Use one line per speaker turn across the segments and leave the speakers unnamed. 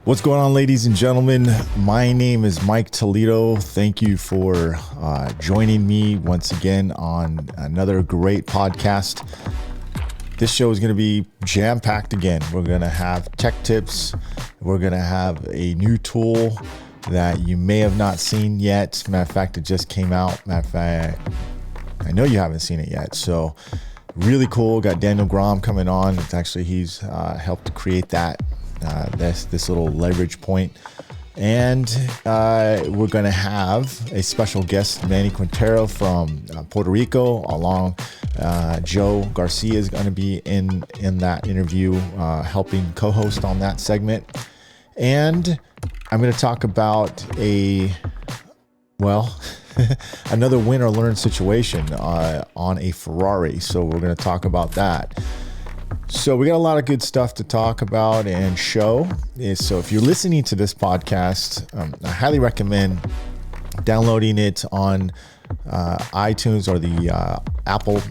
What's going on, ladies and gentlemen? My name is Mike Toledo. Thank you for joining me once again on another great podcast. This show is going to be jam-packed again. We're going to have tech tips. We're going to have a new tool that you may have not seen yet. Matter of fact, it just came out. Matter of fact, I know you haven't seen it yet. So really cool. Got Daniel Grom coming on. It's actually, he's helped create that. This little leverage point. And we're going to have a special guest, Manny Quintero from Puerto Rico, along Joe Garcia is going to be in that interview, helping co-host on that segment. And I'm going to talk about another win or learn situation on a Ferrari. So we're going to talk about that. So we got a lot of good stuff to talk about and show. So if you're listening to this podcast, I highly recommend downloading it on iTunes or the Apple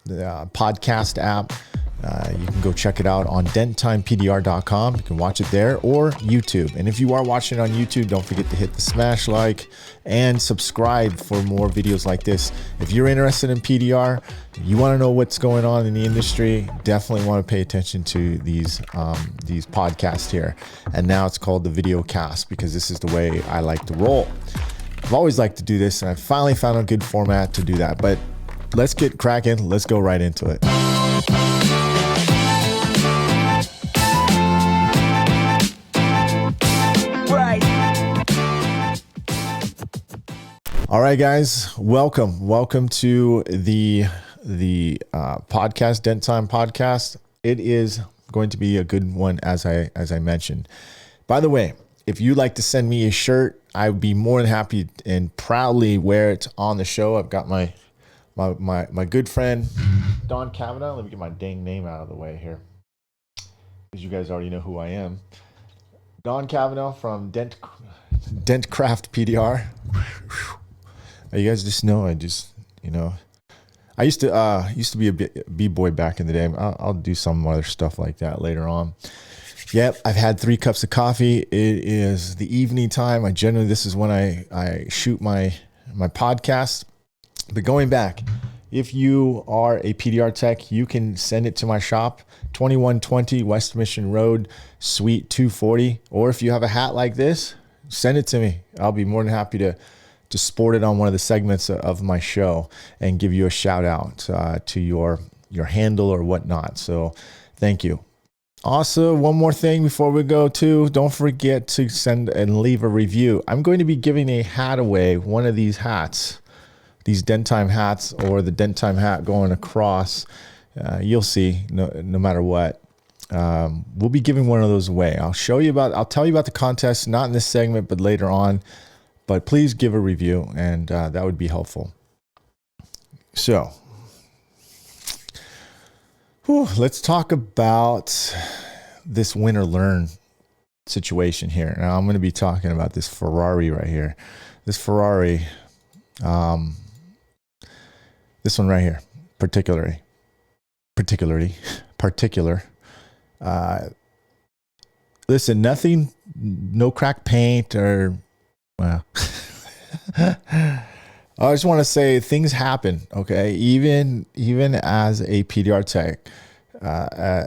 podcast app. You can go check it out on dentttimepdr.com. You can watch it there or YouTube. And if you are watching it on YouTube, don't forget to hit the smash like and subscribe for more videos like this. If you're interested in PDR, you want to know what's going on in the industry, definitely want to pay attention to these podcasts here. And now it's called the video cast because this is the way I like to roll. I've always liked to do this, and I finally found a good format to do that. But let's get cracking. Let's go right into it. All right, guys, welcome to the podcast, Dent Time podcast. It is going to be a good one, as I mentioned. By the way, if you'd like to send me a shirt, I would be more than happy and proudly wear it on the show. I've got my good friend Don Kavanaugh. Let me get my dang name out of the way here, because you guys already know who I am. Don Kavanaugh from Dent Craft PDR. You guys just know, I used to be a b-boy back in the day. I'll do some other stuff like that later on. Yep, I've had 3 cups of coffee. It is the evening time. This is when I shoot my podcast. But going back, if you are a PDR tech, you can send it to my shop, 2120 West Mission Road, Suite 240. Or if you have a hat like this, send it to me. I'll be more than happy to sport it on one of the segments of my show and give you a shout out to your handle or whatnot. So thank you. Also, one more thing before we go too, don't forget to send and leave a review. I'm going to be giving a hat away, one of these hats, these Dent Time hats, or the Dent Time hat going across. You'll see, no matter what. We'll be giving one of those away. I'll tell you about the contest, not in this segment, but later on. But please give a review, and that would be helpful. So, let's talk about this win or learn situation here. Now, I'm going to be talking about this Ferrari right here. This Ferrari, this one right here, particular. Listen, nothing, no cracked paint or... Well, I just want to say things happen, okay? Even as a PDR tech,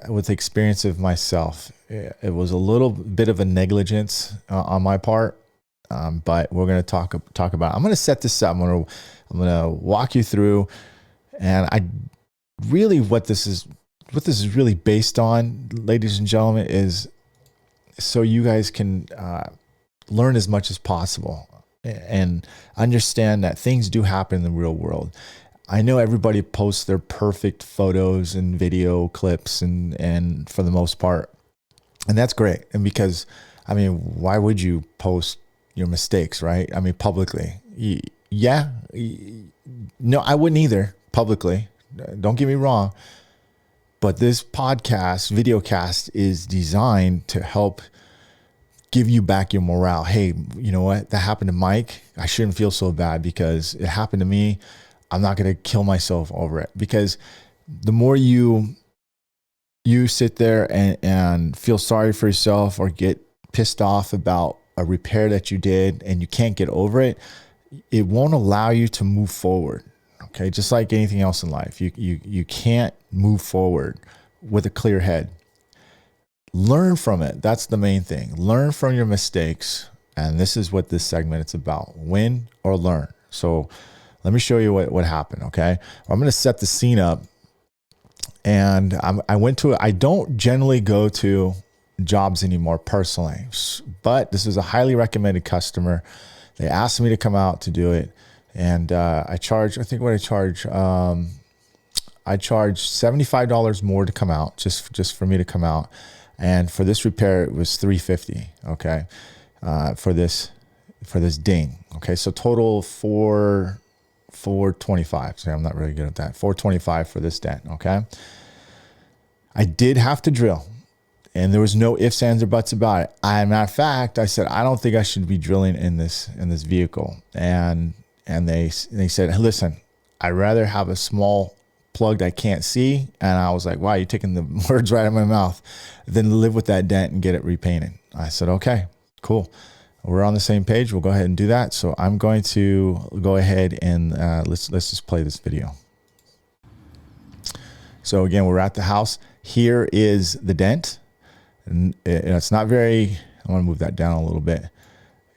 with the experience of myself, it was a little bit of a negligence on my part, but we're going to talk about. I'm going to set this up. I'm going to walk you through, and what this is really based on, ladies and gentlemen, is so you guys can learn as much as possible and understand that things do happen in the real world. I know everybody posts their perfect photos and video clips and for the most part, and that's great. And because, why would you post your mistakes, right? Publicly. Yeah. No, I wouldn't either publicly. Don't get me wrong. But this podcast, video cast, is designed to help give you back your morale. Hey, you know what? That happened to Mike. I shouldn't feel so bad because it happened to me. I'm not going to kill myself over it, because the more you sit there and feel sorry for yourself or get pissed off about a repair that you did and you can't get over it, it won't allow you to move forward. Okay, just like anything else in life, you can't move forward with a clear head. Learn from it. That's the main thing. Learn from your mistakes. And this is what this segment is about. Win or learn. So let me show you what happened, okay? I'm going to set the scene up. And I don't generally go to jobs anymore personally, but this was a highly recommended customer. They asked me to come out to do it. And I charged $75 more to come out, just for me to come out. And for this repair, it was $350, okay, for this ding. Okay, so total $425. So I'm not really good at that. $425 for this dent, okay? I did have to drill. And there was no ifs, ands, or buts about it. Matter of fact, I said, I don't think I should be drilling in this vehicle. And they said, listen, I'd rather have a small plug I can't see. And I was like, wow, you're taking the words right out of my mouth, than live with that dent and get it repainted. I said, okay, cool. We're on the same page. We'll go ahead and do that. So I'm going to go ahead and let's just play this video. So again, we're at the house. Here is the dent. And it's not very, I want to move that down a little bit.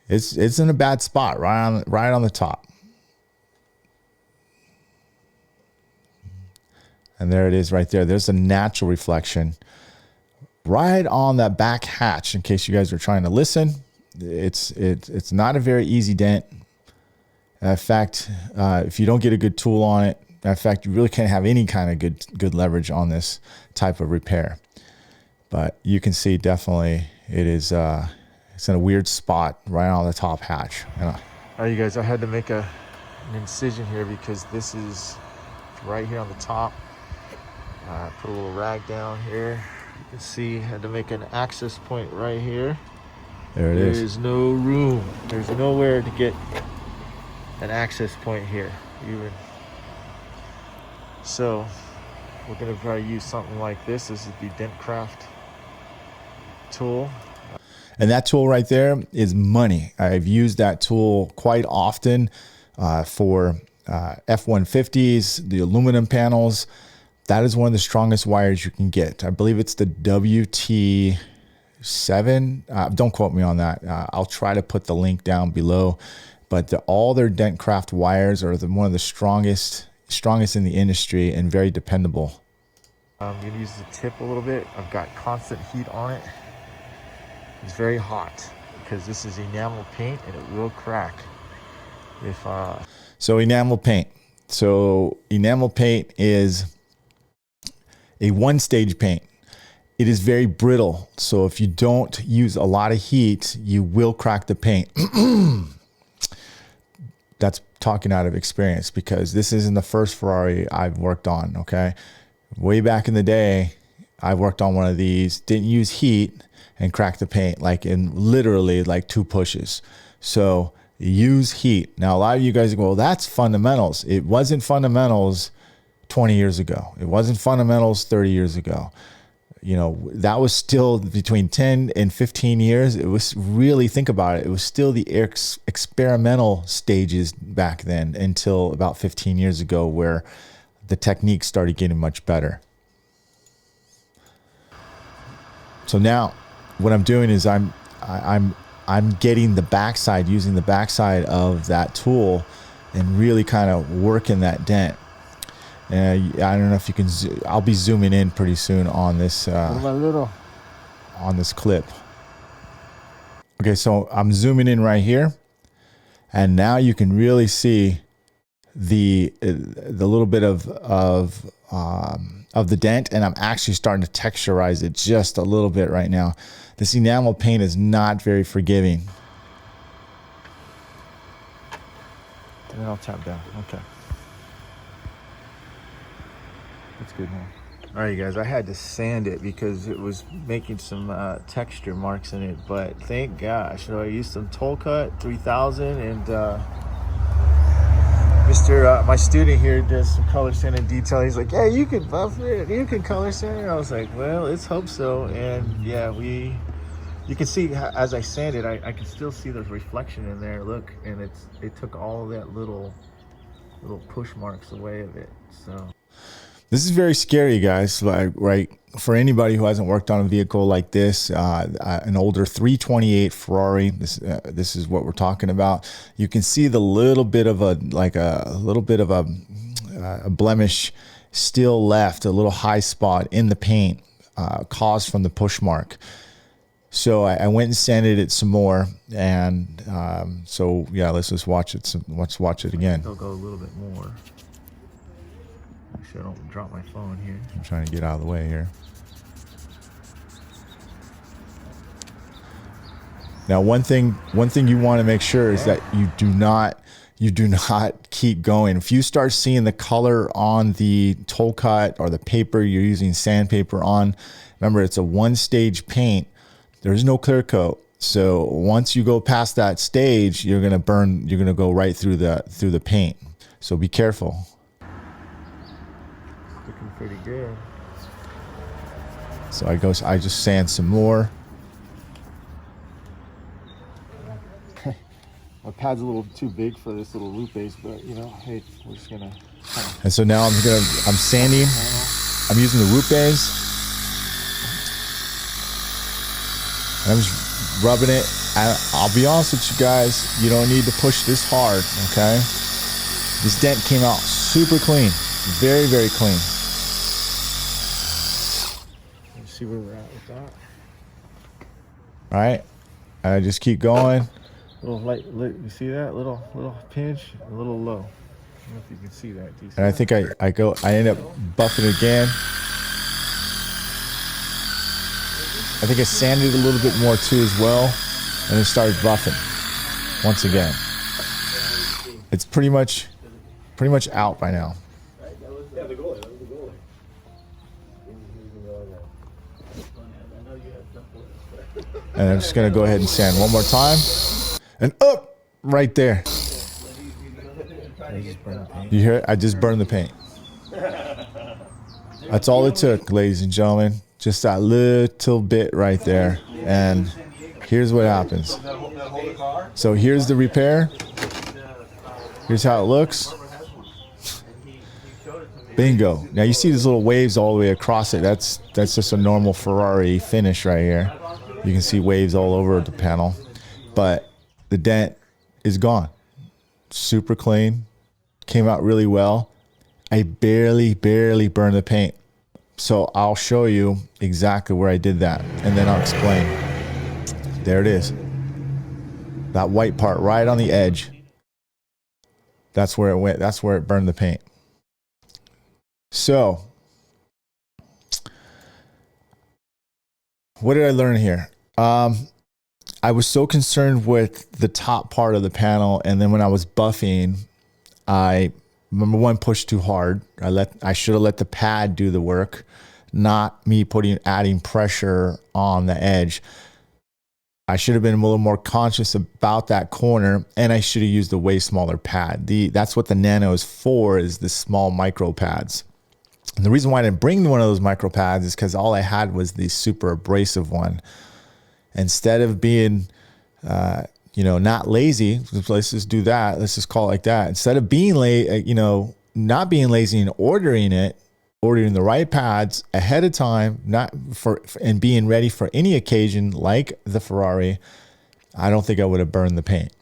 It's in a bad spot, right on the top. And there it is right there. There's a natural reflection right on that back hatch. In case you guys are trying to listen, it's not a very easy dent. In fact, if you don't get a good tool on it, in fact, you really can't have any kind of good leverage on this type of repair. But you can see definitely it's in a weird spot right on the top hatch. All right, you guys, I had to make an incision here because this is right here on the top. Put a little rag down here. You can see I had to make an access point right here. There it is. There's no room. There's nowhere to get an access point here even. So we're gonna probably use something like this. This is the Dentcraft tool. And that tool right there is money. I've used that tool quite often for F-150s, the aluminum panels. That is one of the strongest wires you can get. I believe it's the WT7. Don't quote me on that. I'll try to put the link down below. But all their Dentcraft wires are one of the strongest in the industry and very dependable. I'm going to use the tip a little bit. I've got constant heat on it. It's very hot because this is enamel paint and it will crack. So enamel paint. So enamel paint is a one-stage paint. It is very brittle. So if you don't use a lot of heat, you will crack the paint. That's talking out of experience because this isn't the first Ferrari I've worked on, okay? Way back in the day, I worked on one of these, didn't use heat and cracked the paint in literally 2 pushes. So use heat. Now, a lot of you guys go, well, that's fundamentals. It wasn't fundamentals 20 years ago. It wasn't fundamentals 30 years ago. You know, that was still between 10 and 15 years. It was really, think about it, it was still the experimental stages back then until about 15 years ago where the techniques started getting much better. So now what I'm doing is I'm getting the backside, using the backside of that tool and really kind of working that dent. I don't know if you can, I'll be zooming in pretty soon on this, on this clip. Okay, so I'm zooming in right here. And now you can really see the little bit of the dent, and I'm actually starting to texturize it just a little bit right now. This enamel paint is not very forgiving. And then I'll tap down, okay. That's good, man. All right, you guys, I had to sand it because it was making some texture marks in it, but thank gosh. So I used some Toll Cut 3000, and my student here does some color sand and detail. He's like, yeah, you can buff it, you can color sand it. I was like, well, let's hope so. And yeah, we You can see as I sanded, I can still see the reflection in there. Look, and it took all of that little push marks away of it. So this is very scary, guys. Like, right, for anybody who hasn't worked on a vehicle like this, an older 328 Ferrari. This is what we're talking about. You can see the little bit of a blemish still left, a little high spot in the paint, caused from the push mark. So I went and sanded it some more, and so yeah, let's just watch it. Let's watch it again. I'll go a little bit more. Make sure I don't drop my phone here. I'm trying to get out of the way here. Now, one thing you want to make sure is that you do not keep going. If you start seeing the color on the toll cut or the paper you're using sandpaper on, remember it's a one-stage paint. There's no clear coat. So once you go past that stage, you're gonna burn. You're gonna go right through the paint. So be careful. Looking pretty good. So I just sand some more. My pad's a little too big for this little loop base, but you know, hey, we're just gonna. And so now I'm sanding. I'm using the root base. And I'm just rubbing it. I'll be honest with you guys, you don't need to push this hard, okay? This dent came out super clean, very, very clean. Let's see where we're at with that. All right, I just keep going. Little light, you see that? Little pinch, a little low. I don't know if you can see that. And I think I end up buffing again. I think I sanded a little bit more too as well, and it started buffing once again. It's pretty much out by now. And I'm just gonna go ahead and sand one more time, and up right there. You hear it? I just burned the paint. That's all it took, ladies and gentlemen. Just that little bit right there. And here's what happens. So here's the repair. Here's how it looks. Bingo. Now you see these little waves all the way across it. That's just a normal Ferrari finish right here. You can see waves all over the panel. But the dent is gone. Super clean. Came out really well. I barely burned the paint. So I'll show you exactly where I did that, and then I'll explain. There it is. That white part right on the edge. That's where it went. That's where it burned the paint. So what did I learn here? I was so concerned with the top part of the panel, and then when I was buffing, I number one, pushed too hard. I should have let the pad do the work, not me adding pressure on the edge. I should have been a little more conscious about that corner, and I should have used a way smaller pad. That's what the Nano is for, is the small micro pads. And the reason why I didn't bring one of those micro pads is because all I had was the super abrasive one. Instead of being not lazy, let's just do that. Let's just call it like that. Instead of being not being lazy and ordering the right pads ahead of time, and being ready for any occasion like the Ferrari, I don't think I would have burned the paint.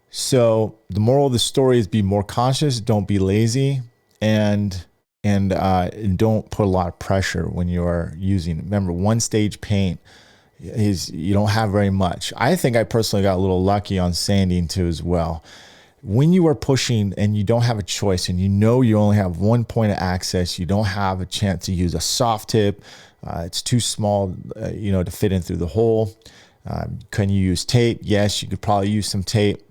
So the moral of the story is be more conscious, don't be lazy, and don't put a lot of pressure when you are using. Remember, one stage paint you don't have very much. I think I personally got a little lucky on sanding too as well. When you are pushing and you don't have a choice, and you only have one point of access, you don't have a chance to use a soft tip. It's too small, to fit in through the hole. Can you use tape? Yes, you could probably use some tape,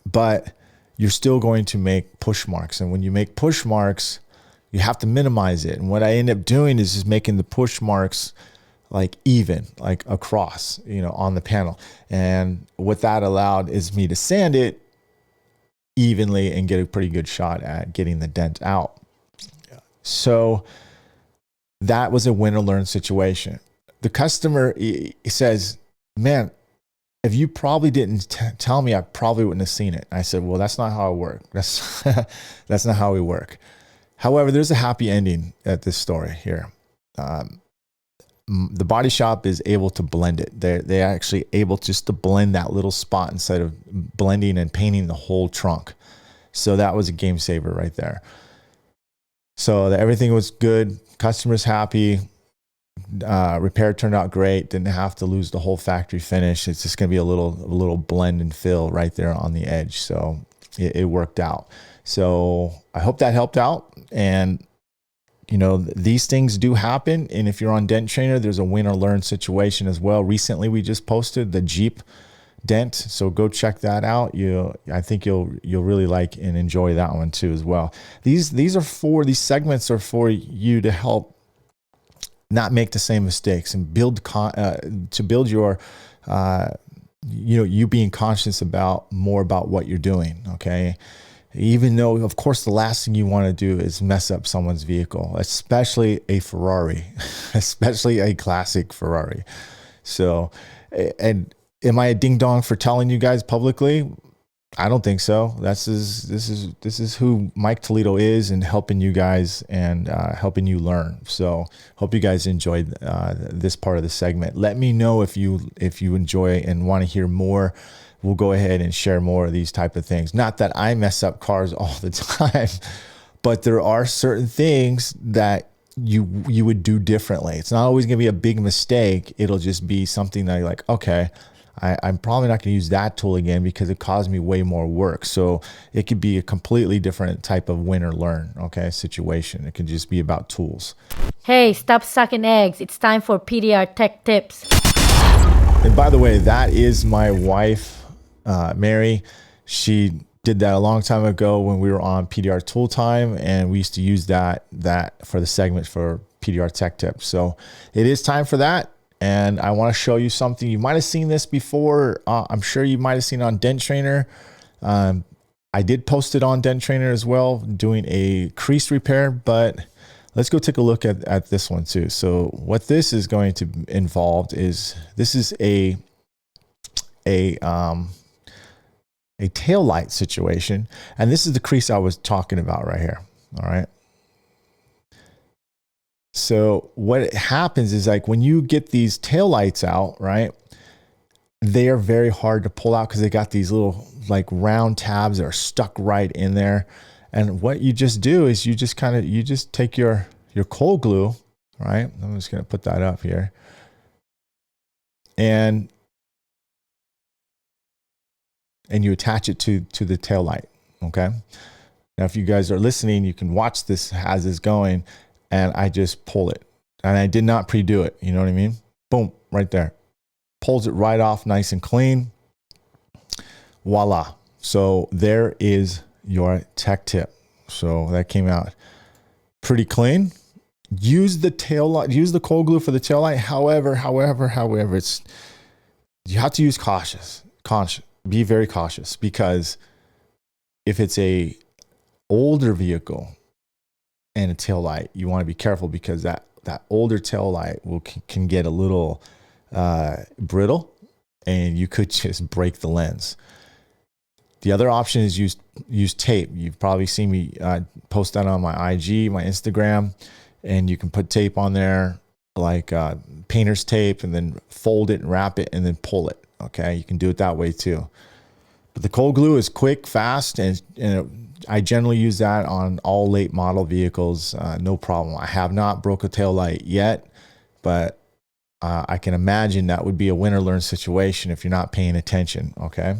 but you're still going to make push marks. And when you make push marks, you have to minimize it. And what I end up doing is just making the push marks even, across, on the panel. And what that allowed is me to sand it evenly and get a pretty good shot at getting the dent out. So that was a win or learn situation. the customer he says, man, if you probably didn't tell me, I probably wouldn't have seen it. I said, well, that's not how it works. That's not how we work. However, there's a happy ending at this story here. The body shop is able to blend it. They're actually able just to blend that little spot instead of blending and painting the whole trunk. So that was a game saver right there. So everything was good. Customers happy. Repair turned out great. Didn't have to lose the whole factory finish. It's just going to be a little blend and fill right there on the edge. So it worked out. So I hope that helped out. And you know, these things do happen. And if you're on Dent Trainer, there's a win or learn situation as well. Recently, we just posted the Jeep dent. So go check that out. I think you'll really like and enjoy that one too as well. These segments are for you to help not make the same mistakes and build your you being conscious about what you're doing. Okay. Even though, of course, the last thing you want to do is mess up someone's vehicle, especially a Ferrari, especially a classic Ferrari. So, and am I a ding dong for telling you guys publicly? I don't think so. This is who Mike Toledo is, and helping you guys and helping you learn. So, hope you guys enjoyed this part of the segment. Let me know if you enjoy and want to hear more. We'll go ahead and share more of these type of things. Not that I mess up cars all the time, but there are certain things that you would do differently. It's not always going to be a big mistake. It'll just be something that you're like, okay, I'm probably not going to use that tool again because it caused me way more work. So it could be a completely different type of win or learn, okay, situation. It could just be about tools.
Hey, stop sucking eggs. It's time for PDR Tech Tips.
And by the way, that is my wife, Mary. She did that a long time ago when we were on PDR Tool Time, and we used to use that for the segment for PDR Tech Tips. So it is time for that, and I want to show you something. You might have seen this before. I'm sure you might have seen it on Dent Trainer. I did post it on Dent Trainer as well, doing a crease repair, but let's go take a look at this one too. So what this is going to involve is, this is a tail light situation, and this is the crease I was talking about right here. All right. So what happens is, like, when you get these tail lights out, right, they are very hard to pull out because they got these little like round tabs that are stuck right in there. And what you just do is you just take your cold glue, right? I'm just going to put that up here. And you attach it to the tail light. Okay. Now, if you guys are listening, you can watch this as it's going, and I just pull it, and I did not pre-do it. You know what I mean? Boom, right there. Pulls it right off nice and clean. Voila. So there is your tech tip. So that came out pretty clean. Use the tail light, use the cold glue for the tail light. However, you have to use caution. Be very cautious, because if it's a older vehicle and a tail light, you want to be careful, because that older tail light can get a little brittle, and you could just break the lens. The other option is use tape. You've probably seen me post that on my IG, my Instagram, and you can put tape on there, like painter's tape, and then fold it and wrap it and then pull it. Okay, you can do it that way too. But the cold glue is quick, fast, and I generally use that on all late model vehicles, no problem. I have not broke a tail light yet, but I can imagine that would be a win or learn situation if you're not paying attention. Okay,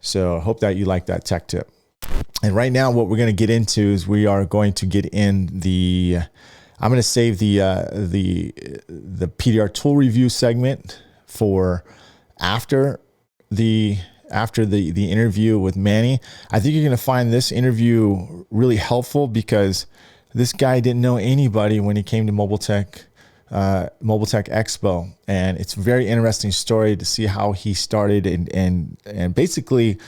so I hope that you like that tech tip. And right now, what we're going to get into is we are going to get in I'm going to save the PDR tool review segment for after the interview with Manny. I think you're going to find this interview really helpful, because this guy didn't know anybody when he came to Mobile Tech Expo, and it's a very interesting story to see how he started and basically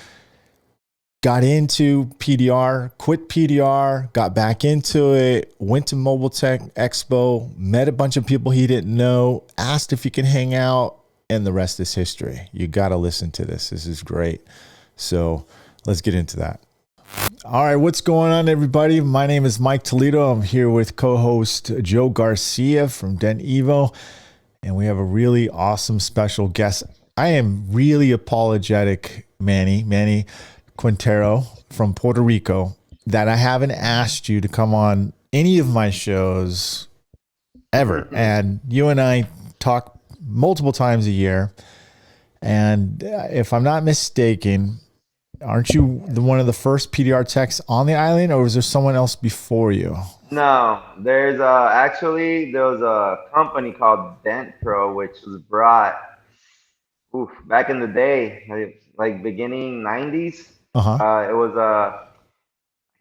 got into PDR, quit PDR, got back into it, went to Mobile Tech Expo, met a bunch of people he didn't know, asked if he could hang out, and the rest is history. You got to listen to this. This is great. So let's get into that. All right, what's going on, everybody? My name is Mike Toledo. I'm here with co-host Joe Garcia from Dent Evo, and we have a really awesome special guest. I am really apologetic, Manny Quintero from Puerto Rico, that I haven't asked you to come on any of my shows ever. And you and I talk multiple times a year. And if I'm not mistaken, aren't you one of the first PDR techs on the island, or was there someone else before you?
No, there's actually there was a company called Dent Pro which was brought back in the day, like beginning 90s.
Uh-huh.
It was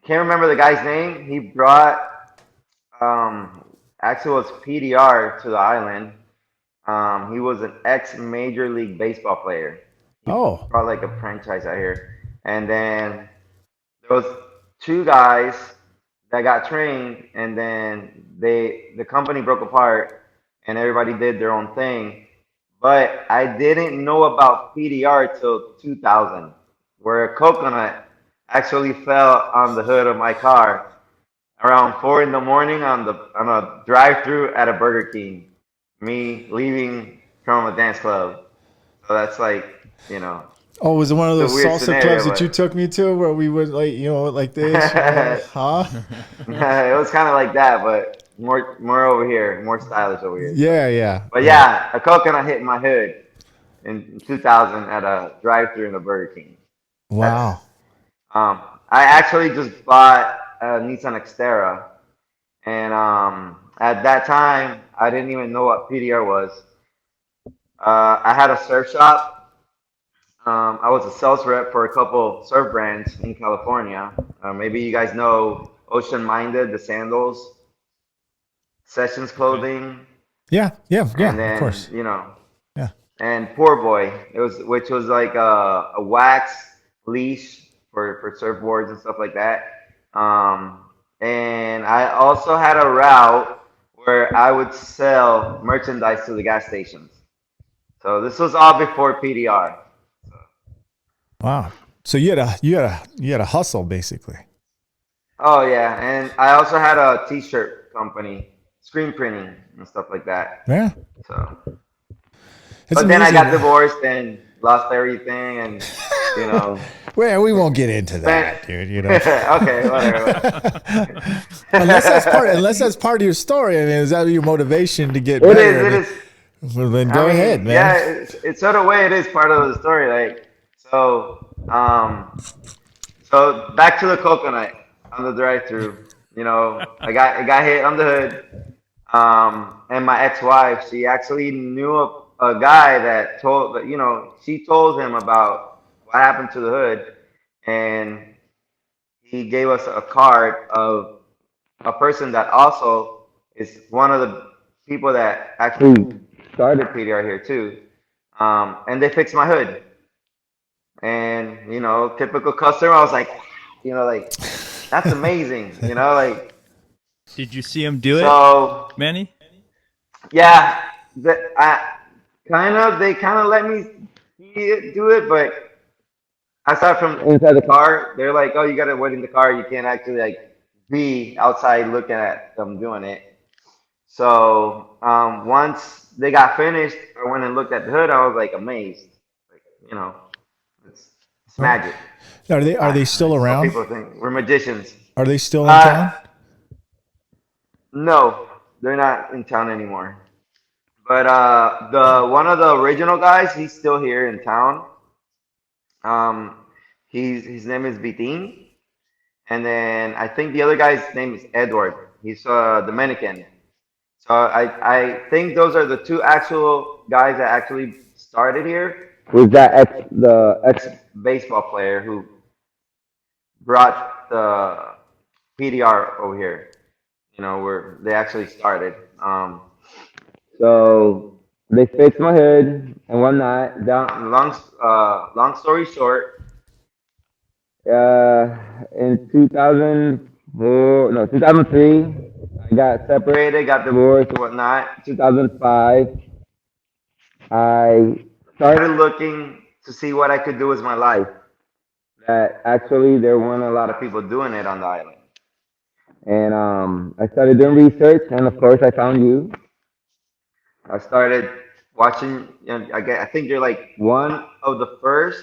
can't remember the guy's name. He brought actually it was PDR to the island. He was an ex Major League Baseball player. He
Oh.
brought like a franchise out here, and then there was two guys that got trained, and then the company broke apart, and everybody did their own thing. But I didn't know about PDR till 2000, where a coconut actually fell on the hood of my car around 4 in the morning on a drive-through at a Burger King. Me leaving from a dance club, so that's like
Oh, was it one of
it's a
those
weird
salsa
scenario,
clubs that you took me to where we would like this? Huh?
it was kind of like that, but more over here, more stylish over here. So.
Yeah.
But yeah, a coconut hit my hood in 2000 at a drive-through in a Burger King. That's
Wow.
um, I actually just bought a Nissan Xterra, and at that time I didn't even know what PDR was. I had a surf shop. I was a sales rep for a couple surf brands in California. Maybe you guys know Ocean Minded, the sandals, Sessions Clothing,
Yeah,
and
of
then
course. Yeah.
and Poor Boy. Which was like a wax leash for surfboards and stuff like that. And I also had a route where I would sell merchandise to the gas stations. So this was all before PDR.
Wow. So you had a hustle basically.
Oh yeah, and I also had a T-shirt company, screen printing and stuff like that.
Yeah.
So,
It's
but then I
amazing.
got divorced and lost everything, and you know,
Well, we won't get into
spent.
that, dude,
Okay, whatever.
unless that's part of your story. I mean, is that your motivation to get
It
better?
is. It is.
Well, then
I
go ahead,
mean,
man.
yeah, it's sort of way it is part of the story. Like, so back to the coconut on the drive-through. I got hit on the hood. And my ex-wife, she actually knew a guy that she told him about what happened to the hood, and he gave us a card of a person that also is one of the people that actually started PDR here too. And they fixed my hood. And typical customer, I was like, like that's amazing, like
Did you see him do it,
so.
Manny?
Yeah, they kind of let me do it, but I saw it from inside the car. They're like, "Oh, you got to wait in the car. You can't actually like be outside looking at them doing it." So once they got finished, I went and looked at the hood. I was like amazed, like you know, it's, it's
Oh.
magic.
Are they still
That's what
around?
people think. We're magicians.
Are they still in
Uh,
town?
no, they're not in town anymore. But the one of the original guys, he's still here in town. His name is Vitin, and then I think the other guy's name is Edward. He's Dominican. So I think those are the two actual guys that actually started here. Who's the ex baseball player who brought the PDR over here? Where they actually started. So they fixed my hood and whatnot. Long story short, In 2004, no, 2003, I got separated, got divorced, and whatnot. 2005, I started looking to see what I could do with my life. That actually there weren't a lot of people doing it on the island. And I started doing research, and of course, I found you. I started watching. I think you're like one of the first,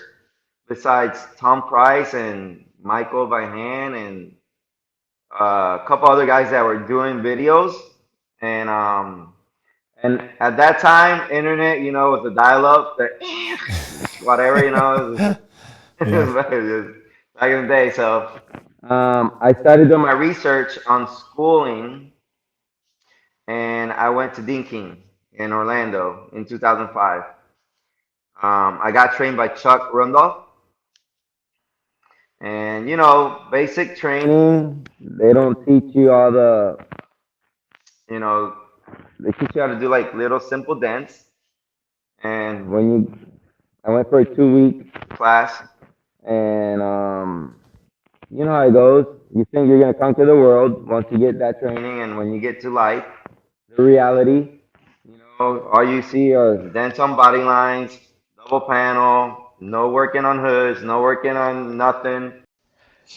besides Tom Price and Michael Van and a couple other guys that were doing videos. And and at that time, internet, was the dial-up, the whatever, it
Yeah.
was back in the day. So I started doing my research on schooling, and I went to Dean King in Orlando in 2005. I got trained by Chuck Rundolph, and basic training. They don't teach you all you know, they teach you how to do like little simple dents. And I went for a 2 week class, and you know how it goes. You think you're gonna conquer the world once you get that training, and when you get to life, the reality, all you see are dents on body lines, double panel, no working on hoods, no working on nothing.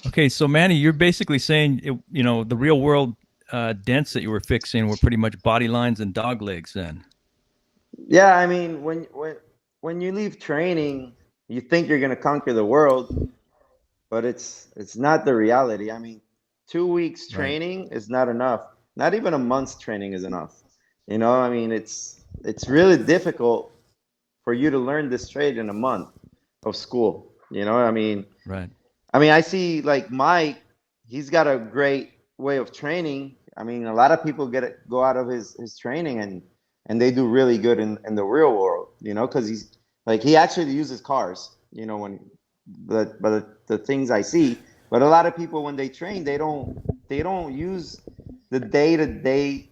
Okay, so Manny, you're basically saying, the real world dents that you were fixing were pretty much body lines and dog legs then.
Yeah, I mean, when you leave training, you think you're gonna conquer the world, but it's not the reality. I mean, 2 weeks
Right.
training is not enough. Not even a month's training is enough. I mean, it's really difficult for you to learn this trade in a month of school.
Right.
I mean, I see like Mike, he's got a great way of training. I mean, a lot of people go out of his training and they do really good in the real world, because he's like he actually uses cars, when but the things I see. But a lot of people when they train, they don't use the day-to-day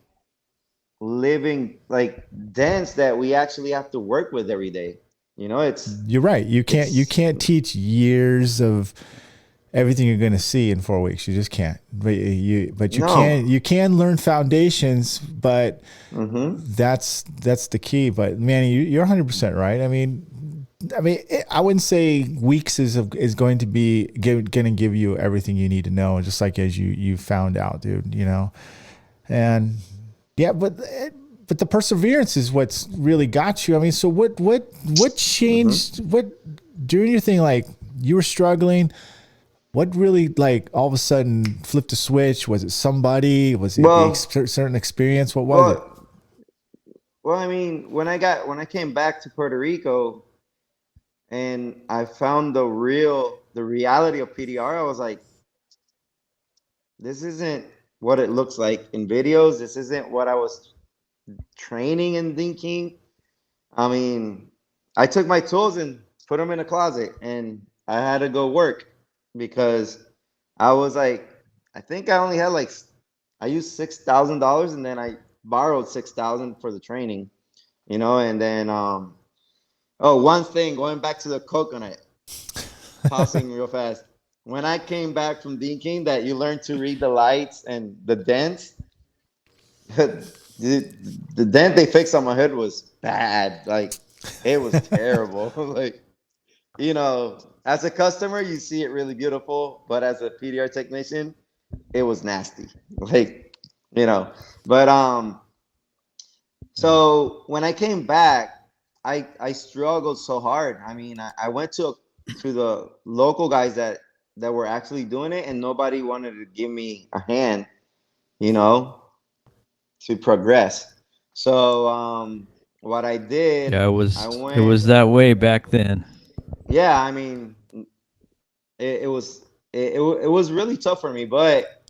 living like dance that we actually have to work with every day. It's
You're right. You
it's
can't teach years of everything you're going to see in 4 weeks. You just can't. But
no.
you can learn foundations, but
Mm-hmm.
that's the key. But Manny, you're 100% right. I wouldn't say weeks is going to be going to give you everything you need to know, just like as you found out, dude. And yeah, but the perseverance is what's really got you. I mean, so what
Mm-hmm.
changed? What during your thing, like you were struggling? What really like all of a sudden flipped a switch? Was it somebody? Was it the
Well,
certain experience? What was it?
well, well. I mean, when I came back to Puerto Rico and I found the reality of PDR, I was like, this isn't what it looks like in videos. This isn't what I was training and thinking. I mean, I took my tools and put them in a closet, and I had to go work because I was like, I think I only had like I used $6,000, and then I borrowed 6,000 for the training, and then oh, one thing, going back to the coconut, pausing real fast. When I came back from thinking that you learn to read the lights and the dents, the dent they fixed on my hood was bad. Like it was terrible. Like, as a customer, you see it really beautiful, but as a PDR technician, it was nasty. Like, you know. But
Yeah.
so when I came back, I struggled so hard. I mean, I went to the local guys that were actually doing it, and nobody wanted to give me a hand, you know, to progress. So what I did,
Yeah,
I
it
went.
was that way back then.
Yeah, I mean, it was really tough for me, but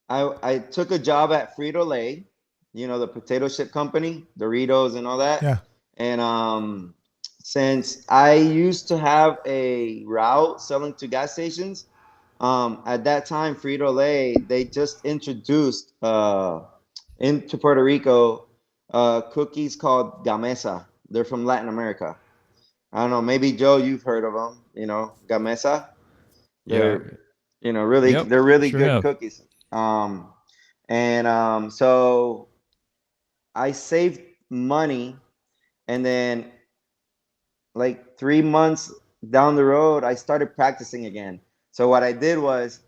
I took a job at Frito Lay, the potato chip company, Doritos and all that.
Yeah.
And since I used to have a route selling to gas stations, at that time Frito Lay they just introduced into Puerto Rico cookies called Gamesa. They're from Latin America. I don't know, maybe Joe, you've heard of them, Gamesa. They're, really,
Yep.
they're really
Sure
good
have.
cookies. So I saved money, and then like 3 months down the road, I started practicing again. So what I did was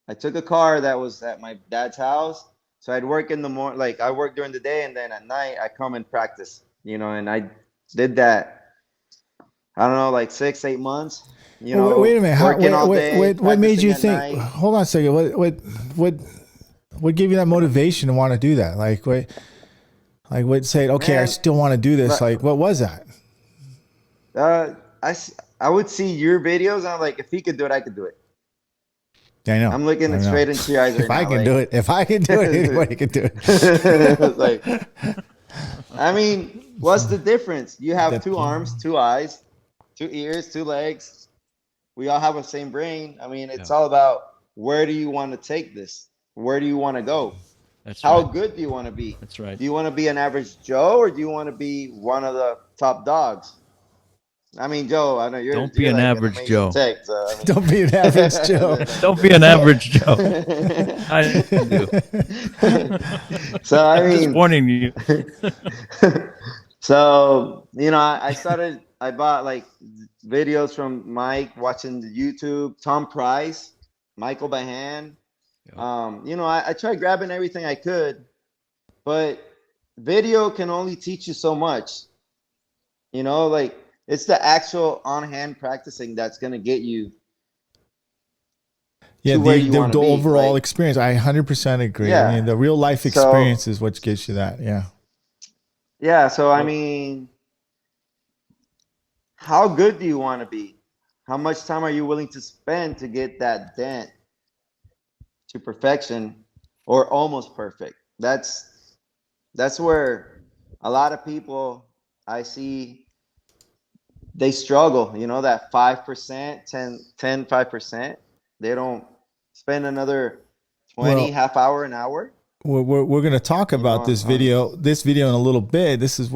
I took a car that was at my dad's house. So I'd work in the morning, like I work during the day, and then at night I come and practice, and I did that, I don't know, like 6, 8 months,
Well, wait a minute.
working all day,
What made
practicing
you
at
think?
night.
Hold on a second. What what gave you that motivation to want to do that? What said, okay, I
Man,
still want to do this.
but,
Like, what was that?
uh, I would see your videos, and I'm like, if he could do it, I could do it.
Yeah, I know.
I'm looking
I know.
straight into your eyes right
If I
now.
can
Like,
do it, anybody can do it.
it's like, I mean, what's the difference? You have
That-
2 arms, 2 eyes, 2 ears, 2 legs. We all have the same brain. I mean, it's all about, where do you want to take this? Where do you want to go?
That's
How
right.
good do you want to be?
That's right.
Do you want to be an average Joe, or do you want to be one of the top dogs? I mean, Joe, I know
Don't be
you're
an
like an
average
amazing
Joe.
tech. So, I mean.
Don't be an average Joe.
Don't be an average Joe. I do.
So I
I'm just
mean,
warning you.
so I bought like videos from Mike, watching the YouTube, Tom Price, Michael Bahan. I tried grabbing everything I could, but video can only teach you so much. Like, it's the actual on-hand practicing that's gonna get you
Yeah,
to where you want
the
to be.
overall
Like,
experience. I 100% agree.
Yeah.
I mean, the real life
So-
experience is what gets you that. Yeah.
yeah. So I mean, how good do you want to be? How much time are you willing to spend to get that dent to perfection, or almost perfect? That's where a lot of people I see, they struggle, that 5%, 5%. They don't spend another 20,
Well-
half hour, an hour.
We're going to talk about this
on-
video in a little bit. This is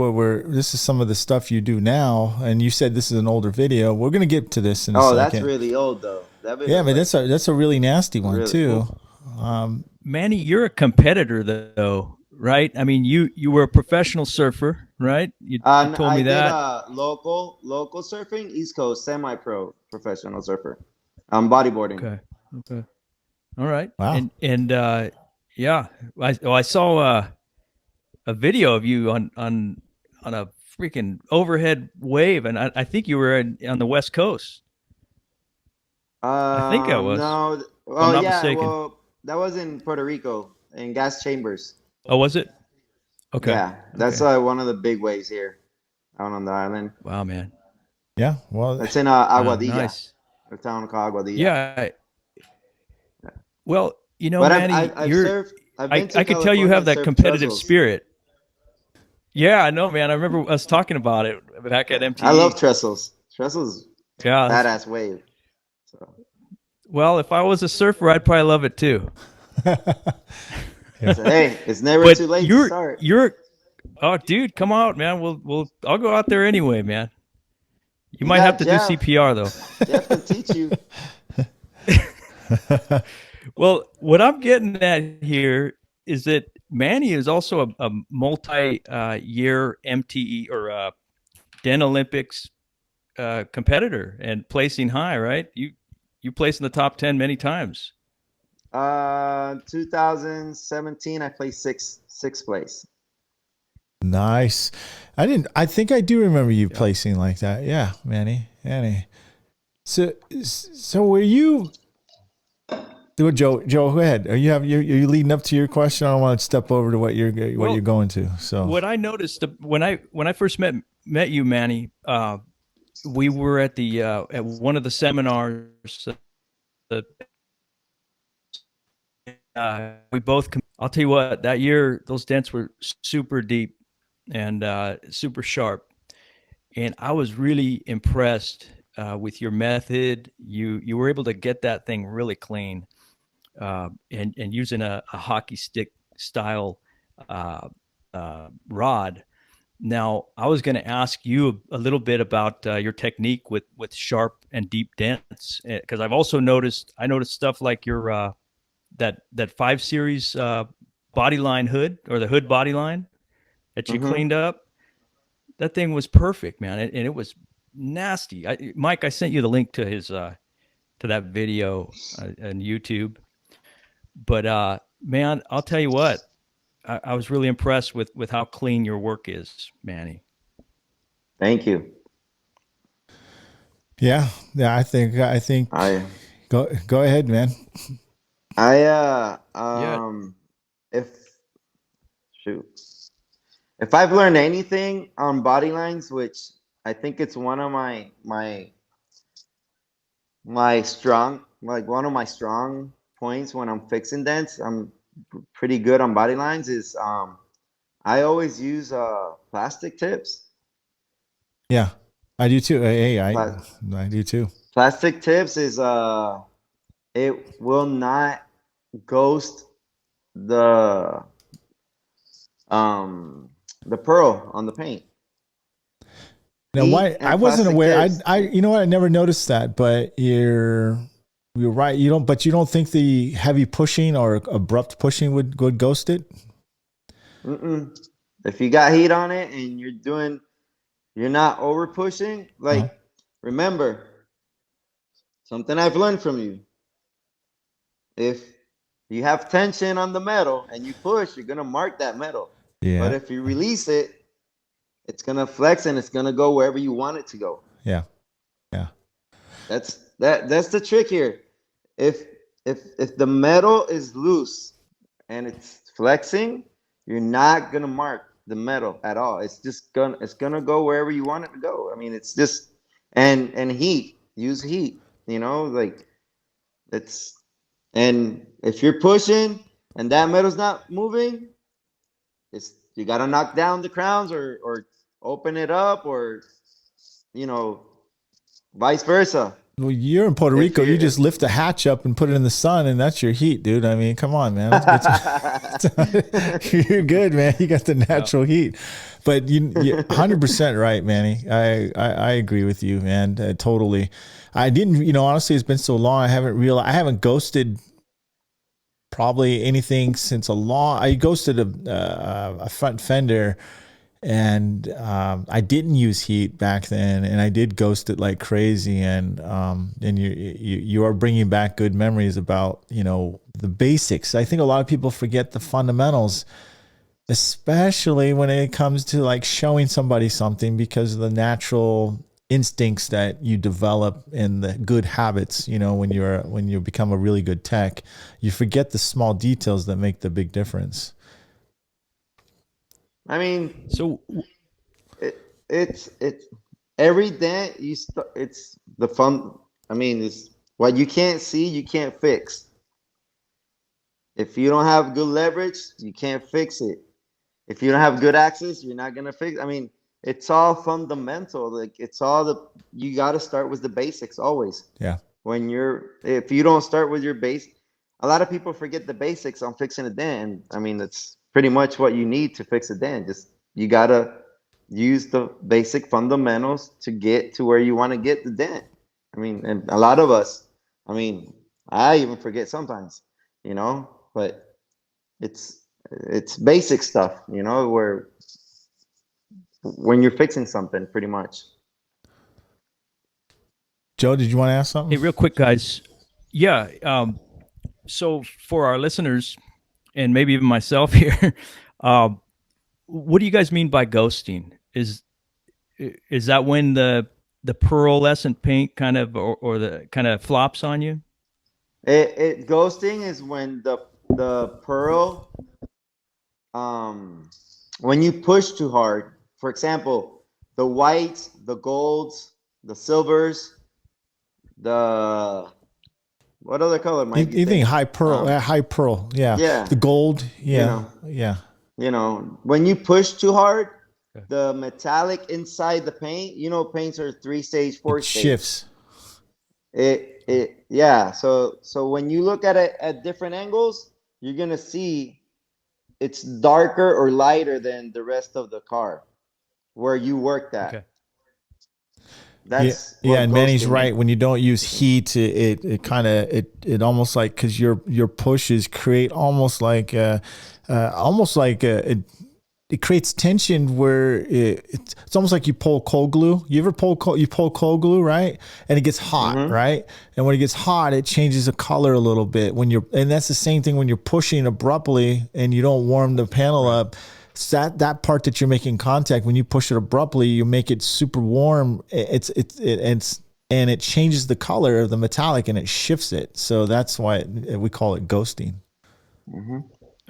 some of the stuff you do now. And you said this is an older video. We're going to get to this in a
Oh,
second.
that's really old though. That video
Yeah, but
was
that's a really nasty one
really
too.
cool.
Manny, you're a competitor though, right? I mean, you were a professional surfer, right? You told me that.
I did local surfing, East Coast, semi-pro professional surfer. I'm bodyboarding.
Okay. All right.
Wow.
And yeah, I saw a video of you on a freaking overhead wave, and I think you were on the West Coast. I think I was.
No,
I'm not mistaken.
well, that was in Puerto Rico, in Gas Chambers.
Oh, was it? Okay.
Yeah, that's
Okay.
one of the big waves here, out on the island.
Wow, man.
Yeah. Well,
That's in
Wow,
Aguadilla,
nice.
a town called Aguadilla.
Yeah. Well,
But
Manny,
I've
you're.
surfed. I've been to
I could tell you
California
have
and
that
surfed
competitive
trestles.
spirit. Yeah, I know, man. I remember us talking about it back at MTE.
I love trestles. Trestles,
Yeah.
badass wave. So.
Well, if I was a surfer, I'd probably love it too.
So, hey, it's never
But
too late to
you're
start.
oh, dude, come out, man. I'll go out there anyway, man. You might
got
have to
Jeff.
do CPR though.
Jeff can teach you.
Well, what I'm getting at here is that Manny is also a multi-year MTE or Den Olympics competitor and placing high, right? You placed in the top 10 many times.
2017, I placed sixth place.
nice. I think I do remember you placing like that. Yeah, Manny. So were you? Do it, Joe. Joe, go ahead. Are you leading up to your question? I don't want to step over to what you're going to. So
What I noticed when I first met you, Manny, we were at the at one of the seminars. We both. I'll tell you what. That year, those dents were super deep and super sharp, and I was really impressed with your method. You were able to get that thing really clean, and using a hockey stick style rod. Now, I was going to ask you a little bit about your technique with sharp and deep dents, because I've also noticed stuff like your that 5 series bodyline hood, or the hood bodyline that you cleaned up. That thing was perfect, man, and it was nasty. Mike, I sent you the link to his to that video on YouTube. But man, I'll tell you what, I was really impressed with how clean your work is, Manny.
Thank you.
Yeah. I think go ahead, man.
If I've learned anything on body lines, which I think it's one of my strong points when I'm fixing dents, I'm pretty good on body lines, is I always use plastic tips.
Yeah, I do too. Hey, I do too.
Plastic tips is it will not ghost the pearl on the paint.
Now, why I wasn't aware. I you know what, I never noticed that, but you're right. You don't think the heavy pushing or abrupt pushing would ghost it?
If you got heat on it and you're not over pushing, like, remember something I've learned from you. If you have tension on the metal and you push, you're gonna mark that metal. Yeah. But if you release it, it's gonna flex and it's gonna go wherever you want it to go.
Yeah.
That's the trick here. If the metal is loose and it's flexing, you're not gonna mark the metal at all. It's gonna go wherever you want it to go. I mean, it's just and heat. Use heat. Like it's. And if you're pushing and that metal's not moving, you got to knock down the crowns or open it up, or vice versa.
Well, you're in Puerto Rico. You just lift the hatch up and put it in the sun, and that's your heat, dude. I mean, come on, man. You're good, man. You got the natural heat. But you're 100% right, Manny. I agree with you, man. Totally. I didn't, honestly, it's been so long. I haven't ghosted probably anything since I ghosted a front fender, and I didn't use heat back then, and I did ghost it like crazy. And you are bringing back good memories about the basics. I think a lot of people forget the fundamentals, especially when it comes to like showing somebody something, because of the natural instincts that you develop and the good habits. When you become a really good tech, you forget the small details that make the big difference.
I mean,
so
it's every dent it's the fun. I mean, it's what you can't see, you can't fix. If you don't have good leverage, you can't fix it. If you don't have good access, you're not gonna fix. I mean, it's all fundamental. Like, it's all you got to start with the basics always.
Yeah.
If you don't start with your base, a lot of people forget the basics on fixing a dent. And I mean, that's pretty much what you need to fix a dent. You got to use the basic fundamentals to get to where you want to get the dent. I mean, and a lot of us, I mean, I even forget sometimes, but it's basic stuff, where when you're fixing something, pretty much.
Joe, did you want to ask something?
Hey, real quick, guys. Yeah. So for our listeners, and maybe even myself here, what do you guys mean by ghosting? Is that when the pearlescent paint kind of or the kind of flops on you?
Ghosting is when the pearl, when you push too hard. For example, the whites, the golds, the silvers, what other color might
you think? High pearl, yeah. The gold, yeah.
When you push too hard, the metallic inside the paint, paints are 3-stage, 4-stage.
Shifts.
Yeah. So when you look at it at different angles, you're gonna see it's darker or lighter than the rest of the car. where you worked at.
Okay.
That's
yeah,
what
and Manny's
ghosting
right.
is.
When you don't use heat, it kind of it almost like, because your pushes create almost like it creates tension where it's almost like you pull cold glue. You ever pull cold glue, right? And it gets hot,
Mm-hmm.
right? And when it gets hot, it changes the color a little bit. And that's the same thing when you're pushing abruptly and you don't warm the panel up. It's that part that you're making contact, when you push it abruptly, you make it super warm. And it changes the color of the metallic and it shifts it. So that's why we call it ghosting.
Mm-hmm.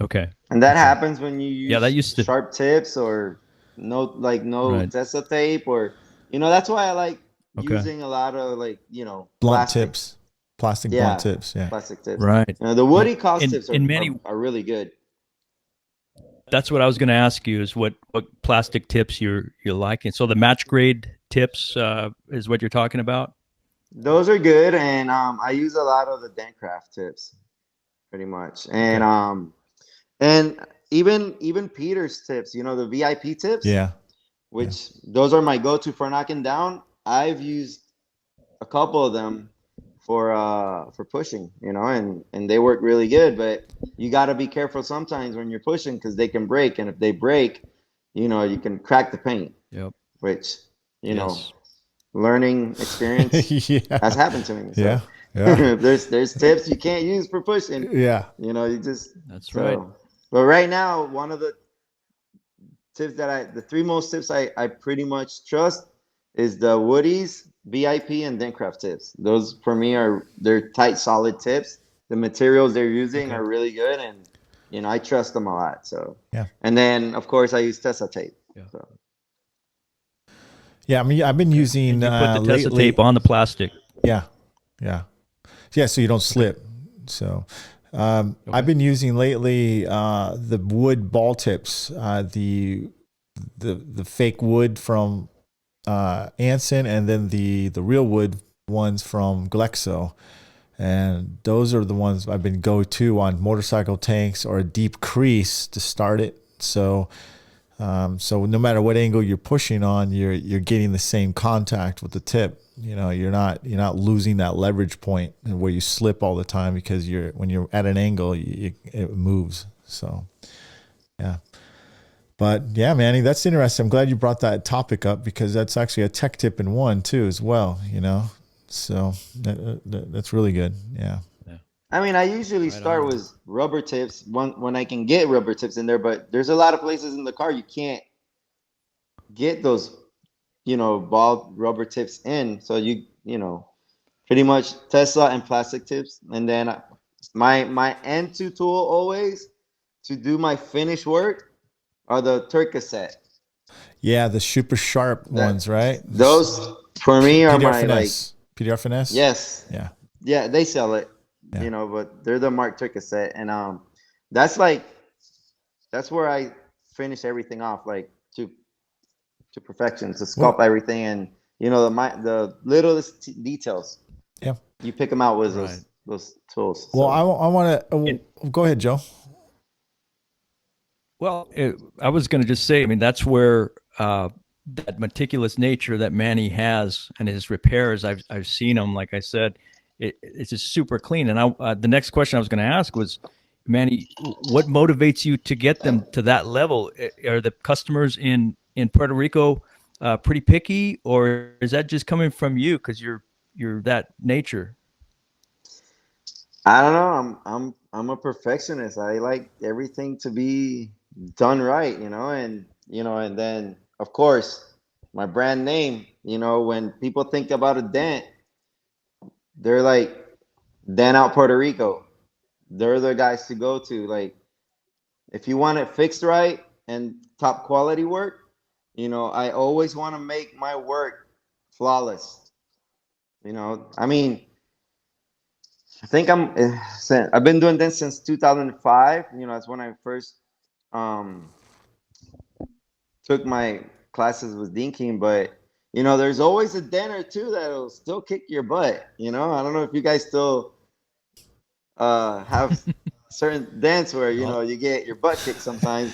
Okay.
And that happens when you use
that used to.
sharp tips or no
Right.
Tessa tape, or that's why I like
Okay.
using a lot of
Blunt
plastic.
tips, plastic
Yeah,
blunt tips. Yeah.
plastic tips.
Right.
The woody cos
And-
tips
and many-
are really good.
That's what I was going to ask you, is what plastic tips you're liking. So the match grade tips is what you're talking about.
Those are good, and I use a lot of the Dentcraft tips, pretty much, and
Okay.
and even Peter's tips, the VIP tips,
Yeah.
which those are my go-to for knocking down. I've used a couple of them for pushing, and they work really good. But you got to be careful sometimes when you're pushing, because they can break, and if they break, you can crack the paint.
Yep.
Which
Yes.
learning experience
Yeah.
has happened to me. So.
Yeah. Yeah.
there's tips you can't use for pushing.
Yeah.
You just
That's right.
But right now, one of the tips the three most tips I pretty much trust is the Woody's, VIP, and Dentcraft tips. Those for me they're tight, solid tips. The materials they're using are really good, and I trust them a lot. So
Yeah.
And then of course I use Tessa tape.
Yeah.
So.
Yeah. I mean, I've been using
And you put the Tessa
lately.
tape on the plastic.
Yeah. Yeah. Yeah. So you don't slip. So, I've been using lately, the wood ball tips, the fake wood from, Anson, and then the real wood ones from Glexo. And those are the ones I've been go-to on motorcycle tanks or a deep crease to start it. So no matter what angle you're pushing on, you're getting the same contact with the tip. You're not losing that leverage point where you slip all the time, because when you're at an angle, it moves. So, yeah. But yeah, Manny, that's interesting. I'm glad you brought that topic up, because that's actually a tech tip in one too, as well. So that's really good. Yeah.
I mean, I usually start with rubber tips when I can get rubber tips in there, but there's a lot of places in the car you can't get those, ball rubber tips in. So pretty much Tesla and plastic tips. And then my end-to tool always to do my finish work are the Turkish set.
Yeah, the super sharp ones, right?
Those for me are
PDR
my
finesse. PDR finesse.
Yes.
Yeah.
Yeah, they sell it.
Yeah.
But they're the Mark Turkish set, and that's where I finish everything off, like to perfection, to sculpt everything, and the littlest details.
Yeah.
You pick them out with those tools.
Well, I want to go ahead, Joe.
Well, I was going to just say, I mean, that's where that meticulous nature that Manny has and his repairs, I've seen them. Like I said, it's just super clean. And the next question I was going to ask was, Manny, what motivates you to get them to that level? Are the customers in Puerto Rico pretty picky, or is that just coming from you because you're that nature?
I don't know. I'm a perfectionist. I like everything to be done right, and then of course my brand name. When people think about a dent, they're like, Dent Out Puerto Rico. They're the guys to go to. Like, if you want it fixed right and top quality work, I always want to make my work flawless. I mean, I think I've been doing this since 2005. That's when I first took my classes with Dean King. But there's always a dent or two that'll still kick your butt. I don't know if you guys still have certain dents where you get your butt kicked sometimes.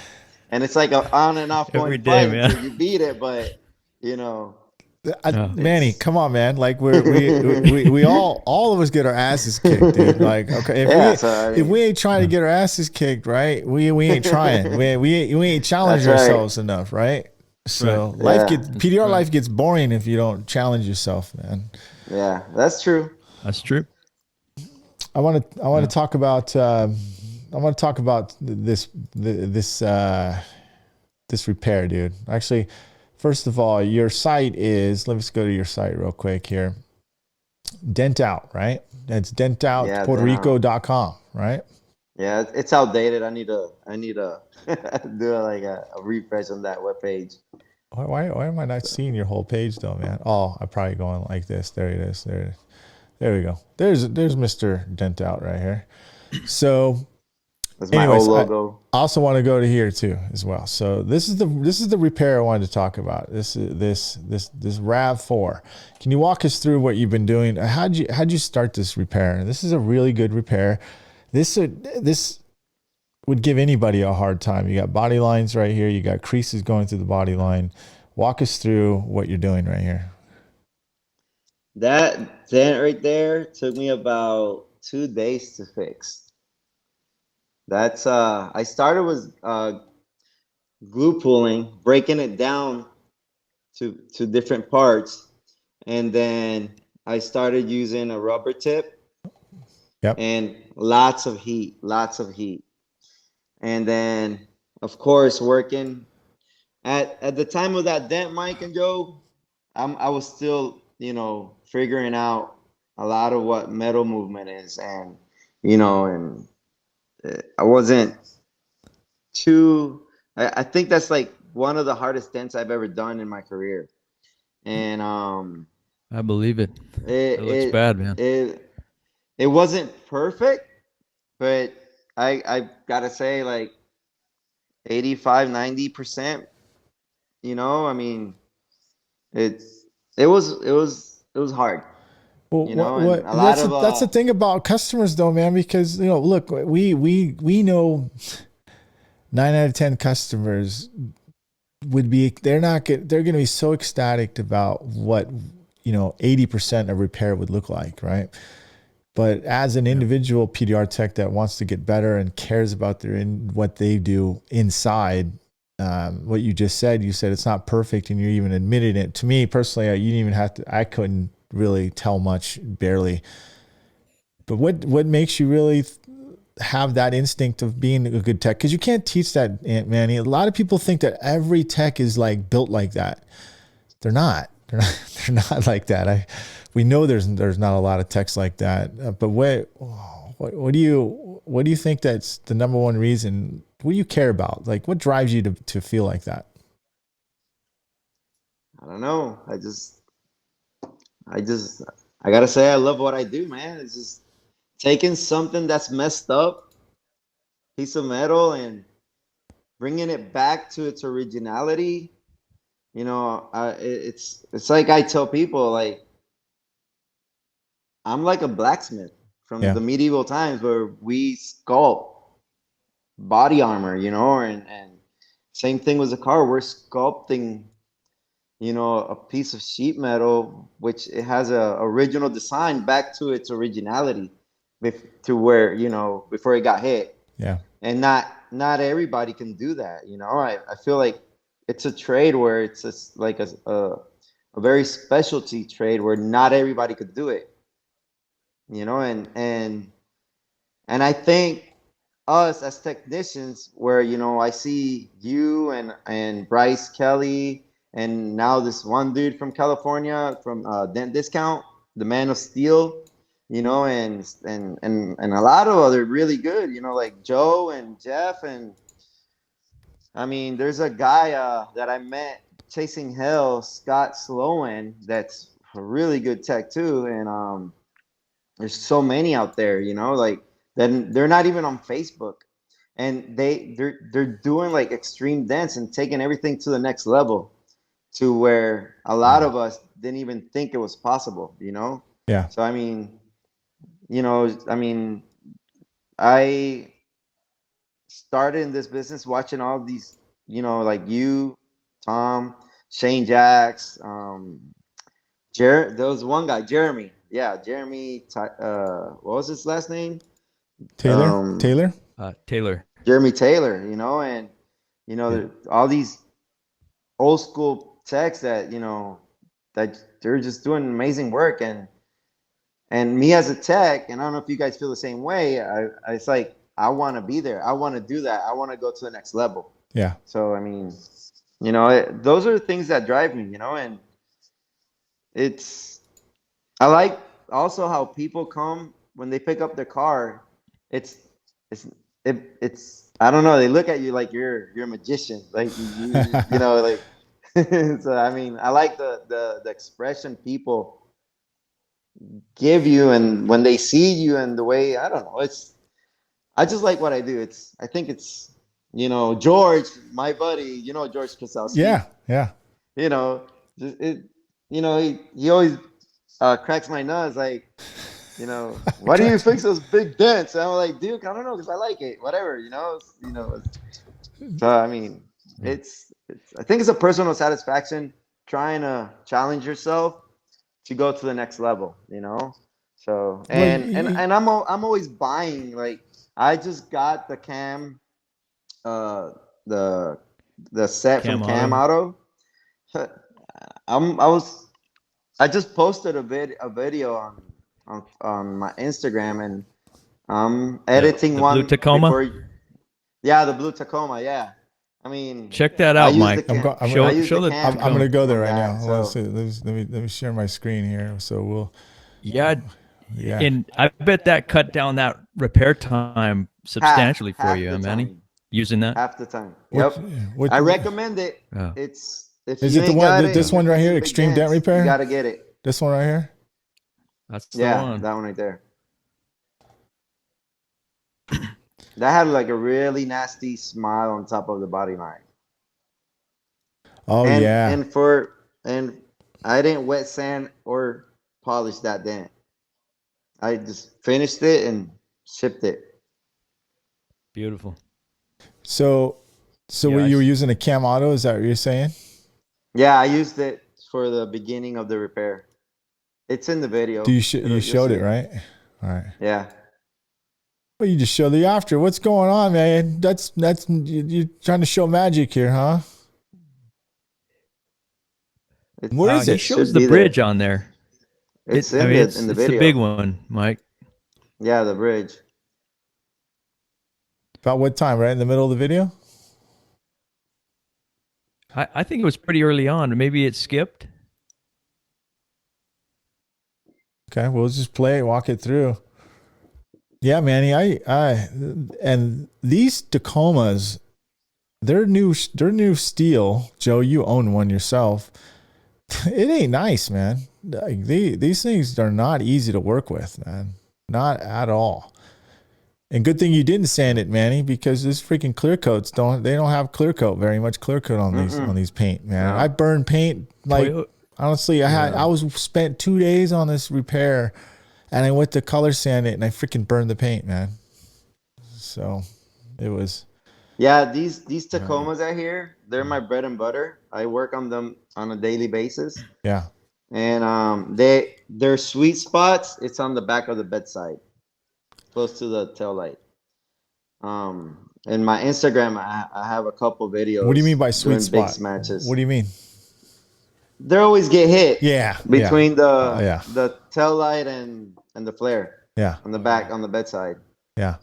and it's like a on and off
Every
going
day,
fight
man.
until you beat it. But you know,
Manny,
it's
come on, man. Like we all of us get our asses kicked, dude. Like, okay,
yeah. So I
if
mean,
we ain't trying to get our asses kicked, right? We ain't trying. We ain't challenging
that's right.
ourselves enough, right? So
Right.
Yeah,
PDR
right.
life gets boring if you don't challenge yourself, man.
yeah, that's true.
That's true.
I want to
Yeah.
talk about this repair, dude. Actually, first of all, your site is, let's go to your site real quick here. Dent Out, right? That's
Yeah, then
dentoutpuertorico.com, right?
yeah, it's outdated. I need to do like a refresh on that webpage.
Why am I not seeing your whole page though, man? Oh, I'm probably going like this. There it is. There we go. There's Mr. Dent Out right here. So
That's my old
anyways, I
logo.
also want to go to here too as well. So this is the repair I wanted to talk about. This RAV4. Can you walk us through what you've been doing? How'd you start this repair? This is a really good repair. This would give anybody a hard time. You got body lines right here. You got creases going through the body line. Walk us through what you're doing right here.
That dent right there took me about 2 days to fix. That's I started with glue pulling, breaking it down to different parts, and then I started using a rubber tip
Yep.
and lots of heat. And then of course working at the time of that dent, Mike and Joe, I was still, figuring out a lot of what metal movement is, and and I wasn't too. I think that's like one of the hardest dents I've ever done in my career, and
I believe it.
it
It looks
it
bad, man.
it it wasn't perfect, but I gotta say like 85, 90%. I mean, it's it was hard,
Well,
and
what
a lot of
that's the thing about customers though, man, because look, we know 9 out of 10 customers they're going to be so ecstatic about what 80% of repair would look like, right? But as an individual PDR tech that wants to get better and cares about what they do inside, what you just said, you said it's not perfect, and you even admitted it. To me personally, you didn't even have to. I couldn't really tell much, barely. But what makes you really have that instinct of being a good tech? Because you can't teach that, Manny. A lot of people think that every tech is like built like that. They're not. They're not like that. We know there's not a lot of techs like that. But what do you think that's the number one reason? What do you care about? Like, what drives you to feel like that?
I don't know. I gotta say I love what I do, man. It's just taking something that's messed up, piece of metal, and bringing it back to its originality. It's like I tell people, like I'm like a blacksmith from
Yeah.
the medieval times where we sculpt body armor, and same thing with a car. We're sculpting, a piece of sheet metal, which it has a original design back to its originality, to where, before it got hit.
Yeah.
And not everybody can do that. I feel like it's a trade where it's like a very specialty trade where not everybody could do it. And I think us as technicians, where I see you and Bryce Kelly, and now this one dude from California from Dent Discount, the Man of Steel, and a lot of other really good, like Joe and Jeff, and I mean, there's a guy that I met chasing hell, Scott Sloan, that's a really good tech too, and there's so many out there, like then they're not even on Facebook, and they're doing like extreme dance and taking everything to the next level, to where a lot of us didn't even think it was possible.
Yeah.
So I started in this business watching all these like you, Tom, Shane Jacks, there was one guy, Jeremy. Yeah, Jeremy. What was his last name?
Taylor.
Taylor.
Jeremy Taylor. And all these old school techs that that they're just doing amazing work, and me as a tech, and I don't know if you guys feel the same way. It's like I want to be there. I want to do that. I want to go to the next level.
Yeah.
So I mean, those are the things that drive me. And I like also how people come when they pick up their car. It's I don't know. They look at you like you're a magician, like like. So I mean, I like the expression people give you, and when they see you, and the way, I don't know. I just like what I do. I think it's George, my buddy. George Kosowski.
Yeah. Yeah.
He always cracks my nuts, like, why do you fix those big dents? And I'm like, dude, I don't know, because I like it. Whatever, So I mean, I think it's a personal satisfaction trying to challenge yourself to go to the next level. So and I'm always buying. Like, I just got the cam, the set from Cam Auto. I just posted a video on my Instagram, and I'm editing
the
one.
Blue Tacoma?
The blue Tacoma. Yeah, I mean,
check that out, Mike.
I'm going to go there right now.
So.
Let me share my screen here. So we'll.
Yeah. And I bet that cut down that repair time substantially for you, Manny. Using that
half the time. Yep. I recommend it. Oh. Is
it the one? This one right here, Extreme Dent Repair.
You gotta get it.
This one right here.
That's the one.
That one right there. That had like a really nasty smile on top of the body line.
Oh, yeah.
And I didn't wet sand or polish that dent. I just finished it and shipped it.
Beautiful.
So you were using a Cam Auto? Is that what you're saying?
Yeah, I used it for the beginning of the repair. It's in the video.
You showed it, right? All right.
Yeah.
Well, you just show the after. What's going on, man? That's you're trying to show magic here, huh? Where is it?
It shows the bridge on there.
It's in the video. It's
the big one, Mike.
Yeah, the bridge.
About what time? Right in the middle of the video?
I think it was pretty early on. Maybe it skipped.
Okay, we'll just play it, walk it through. Yeah, Manny, and these Tacomas, they're new steel. Joe, you own one yourself. It ain't nice, man. Like, these things are not easy to work with, man. Not at all. And good thing you didn't sand it, Manny, because this freaking clear coats don't have clear coat, very much clear coat on these paint, man. I burned paint like honestly, I spent 2 days on this repair, and I went to color sand it, and I freaking burned the paint, man. So it was.
Yeah, these Tacomas out here, they're my bread and butter. I work on them on a daily basis.
Yeah.
And their sweet spots, it's on the back of the bedside, close to the tail light. In my Instagram, I have a couple videos.
What do you mean by sweet spot?
Big matches.
What do you mean?
They always get hit.
Yeah.
Between the tail light and the flare.
Yeah.
On the back, on the bedside.
Yeah.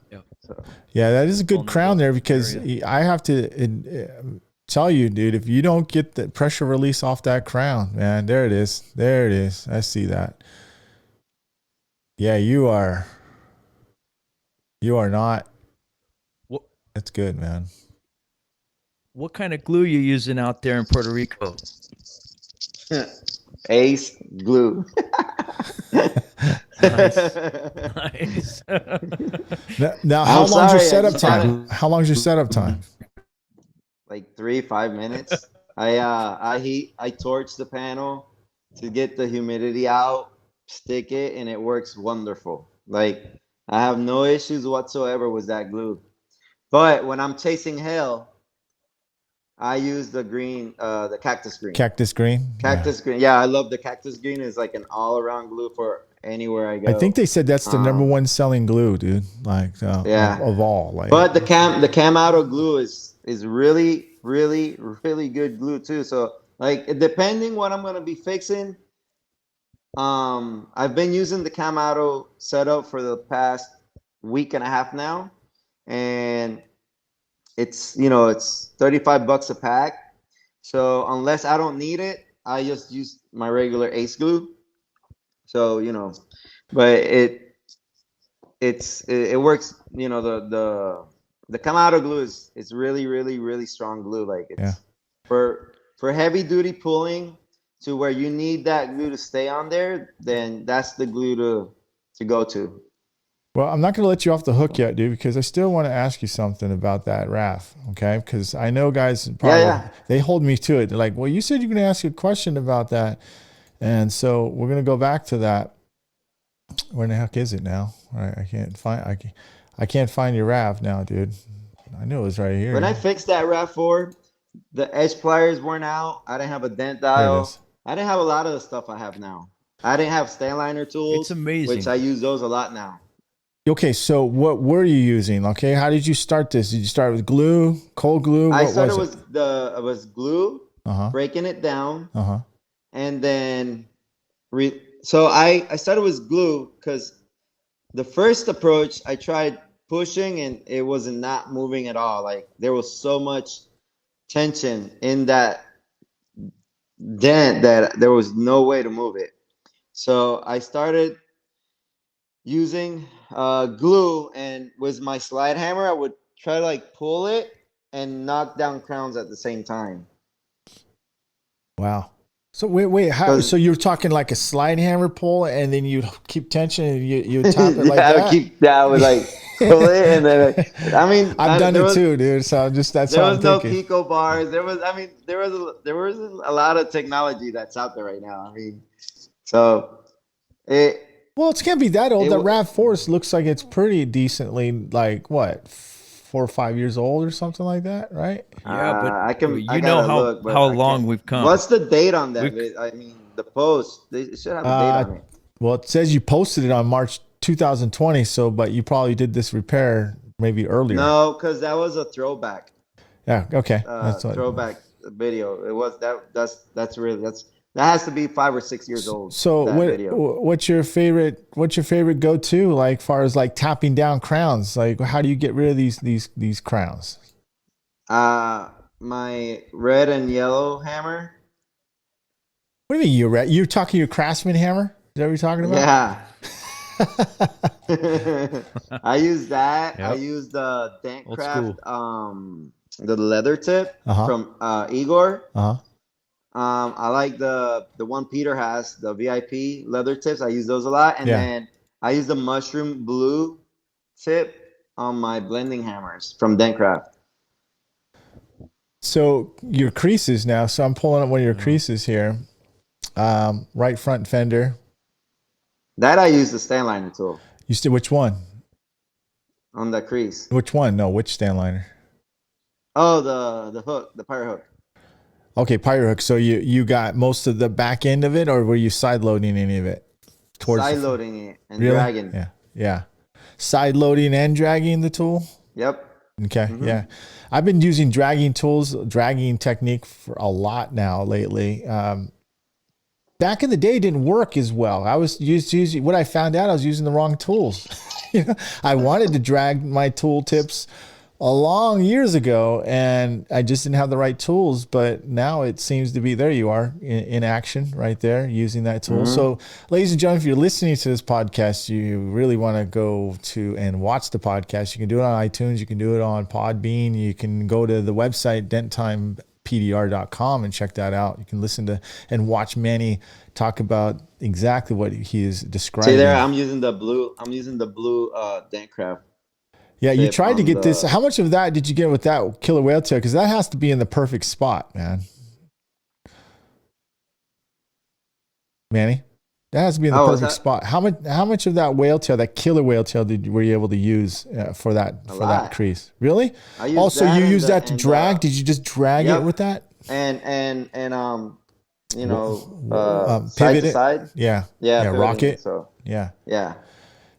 Yeah, that is a good crown there, because I have to tell you, dude, if you don't get the pressure release off that crown, man, there it is. There it is. I see that. Yeah, you are not. That's good, man.
What kind of glue you using out there in Puerto Rico?
Ace glue.
Nice.
Now, how long's your setup time? How long's your setup time?
Like 3-5 minutes. I torch the panel to get the humidity out, stick it, and it works wonderful. Like, I have no issues whatsoever with that glue. But when I'm chasing hell, I use the green, the cactus green.
Cactus green.
Cactus green. Yeah, I love the cactus green. It's like an all-around glue for anywhere I go.
I think they said that's the number one selling glue, dude. Like,
Yeah.
of all. Like,
But the Cam Auto glue is really, really, really good glue too. So like depending what I'm gonna be fixing, I've been using the Cam Auto setup for the past week and a half now, and it's it's $35 a pack. So unless I don't need it, I just use my regular Ace glue. So but it works. The Kamado glue is really, really, really strong glue. Like it's for heavy duty pulling to where you need that glue to stay on there, then that's the glue to go to.
Well, I'm not going to let you off the hook yet, dude, because I still want to ask you something about that RAF, okay? Because I know guys probably they hold me to it. They're like, well, you said you're going to ask a question about that. And so we're going to go back to that. Where the heck is it now? All right, I can't find your RAF now, dude. I knew it was right here.
When I fixed that RAV4, the edge pliers weren't out. I didn't have a dent dial. I didn't have a lot of the stuff I have now. I didn't have Stanliner tools.
It's amazing.
Which I use those a lot now.
Okay, so what were you using? Okay, how did you start this? Did you start with glue, cold glue?
I started with glue,
Uh-huh.
breaking it down,
Uh-huh.
and then so I started with glue because the first approach I tried pushing and it was not moving at all. Like there was so much tension in that dent that there was no way to move it. So I started using glue, and with my slide hammer, I would try to like pull it and knock down crowns at the same time.
Wow. So wait, how? So you're talking like a slide hammer pull, and then you keep tension, and you tap it like that.
I would keep that. I would like pull it, and then I mean,
I've done it too, dude. So that's
there
how
was
I'm
no
thinking.
Pico bars. There was a lot of technology that's out there right now. I mean, so it.
Well, it can't be that old. The RAV4 looks like it's pretty decently, like what, 4 or 5 years old or something like that, right?
Yeah, but
I
know how long we've come.
What's the date on that? I mean, the post. They should have a date on it.
Well, it says you posted it on March 2020. So, but you probably did this repair maybe earlier.
No, because that was a throwback.
Yeah. Okay.
That's throwback video. It was that has to be 5 or 6 years old.
So what's your favorite go-to, like far as like tapping down crowns? Like how do you get rid of these crowns?
My red and yellow hammer.
What do you mean you're talking your Craftsman hammer? Is that what you're talking about?
Yeah. I use that.
Yep.
I use the Dentcraft the leather tip from Igor. I like the one Peter has, the VIP leather tips. I use those a lot. And then I use the mushroom blue tip on my blending hammers from Dentcraft.
So your creases now. So I'm pulling up one of your creases here. Right front fender.
That I use the Stanliner tool.
You still which one?
On the crease.
Which one? No, which Stanliner?
Oh, the hook, the pirate hook.
Okay, pirate hook. So you got most of the back end of it, or were you side loading any of it?
Side loading it and dragging.
Yeah. Side loading and dragging the tool.
Yep.
Okay. Mm-hmm. Yeah, I've been using dragging technique for a lot now lately. Back in the day, it didn't work as well. I was using what I found out. I was using the wrong tools. I wanted to drag my tool tips a long years ago, and I just didn't have the right tools. But now it seems to be there. You are in action right there using that tool. Mm-hmm. So, ladies and gentlemen, if you're listening to this podcast, you really want to go to and watch the podcast. You can do it on iTunes. You can do it on Podbean. You can go to the website denttime.pdr.com and check that out. You can listen to and watch Manny talk about exactly what he is describing.
See there, I'm using the blue Dentcraft.
Yeah, you tried to get this. How much of that did you get with that killer whale tail? Because that has to be in the perfect spot, man. Manny? That has to be in the
Oh, is
perfect
that
spot. How much of that whale tail, that killer whale tail, were you able to use for that
a
that
lot?
crease? Really?
I used
Also,
that
you
and
use that to drag? Did you just drag it
yep,
with that?
and you know, side
Pivot
to
it?
side.
Yeah.
Yeah,
Yeah.
pivoting.
Rocket.
So
Yeah.
yeah,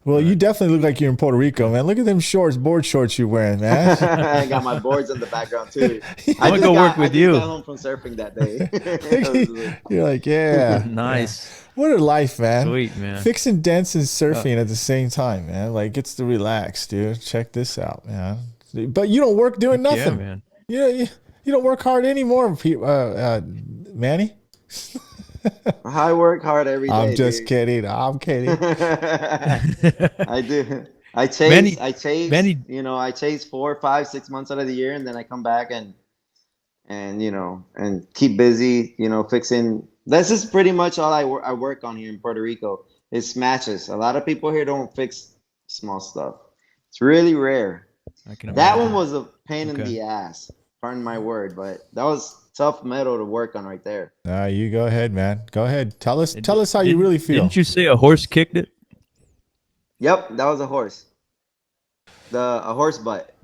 Well, you definitely look like you're in Puerto Rico, man. Look at them shorts, board shorts you're wearing, man.
I got my boards in the background too.
I'm gonna go work
I
with
just got
you.
home from surfing that day. I was like,
You're like, yeah.
Nice.
What a life, man.
Sweet, man.
Fixing dents and surfing at the same time, man. Like, it's to relax, dude. Check this out, man. But you don't work doing
Yeah,
nothing.
man.
You don't work hard anymore, Manny.
I work hard every day.
I'm just
dude.
kidding. I'm kidding.
I do. I chase.
Manny-
I chase.
Manny-
You know, I chase 4, 5, 6 months out of the year, and then I come back and you know and keep busy. You know, fixing. This is pretty much all I work on here in Puerto Rico. Is smashes. A lot of people here don't fix small stuff. It's really rare.
I can
That
imagine.
one was a pain in
Okay.
the ass. Pardon my word, but that was tough metal to work on right there.
You go ahead, man. Go ahead. Tell us how you really feel.
Didn't you say a horse kicked it?
Yep, that was a horse. A horse butt.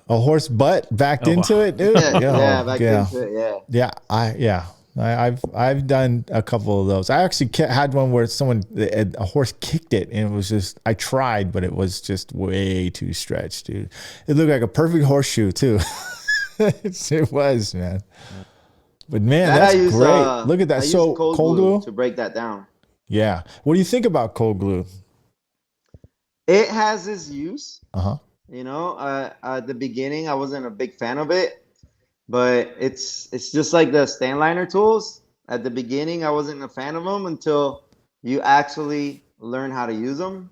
A horse butt backed
Oh,
into it, dude.
Yeah, back into it. Yeah.
I've done a couple of those. I actually had one where a horse kicked it, and it was just, I tried, but it was just way too stretched, dude. It looked like a perfect horseshoe too. It was, man. But man,
That
that's
I used,
great. Look at that.
I used
So
cold glue to break that down.
Yeah. What do you think about cold glue?
It has its use.
Uh-huh.
You know, at the beginning, I wasn't a big fan of it, but it's just like the stain liner tools. At the beginning, I wasn't a fan of them until you actually learn how to use them.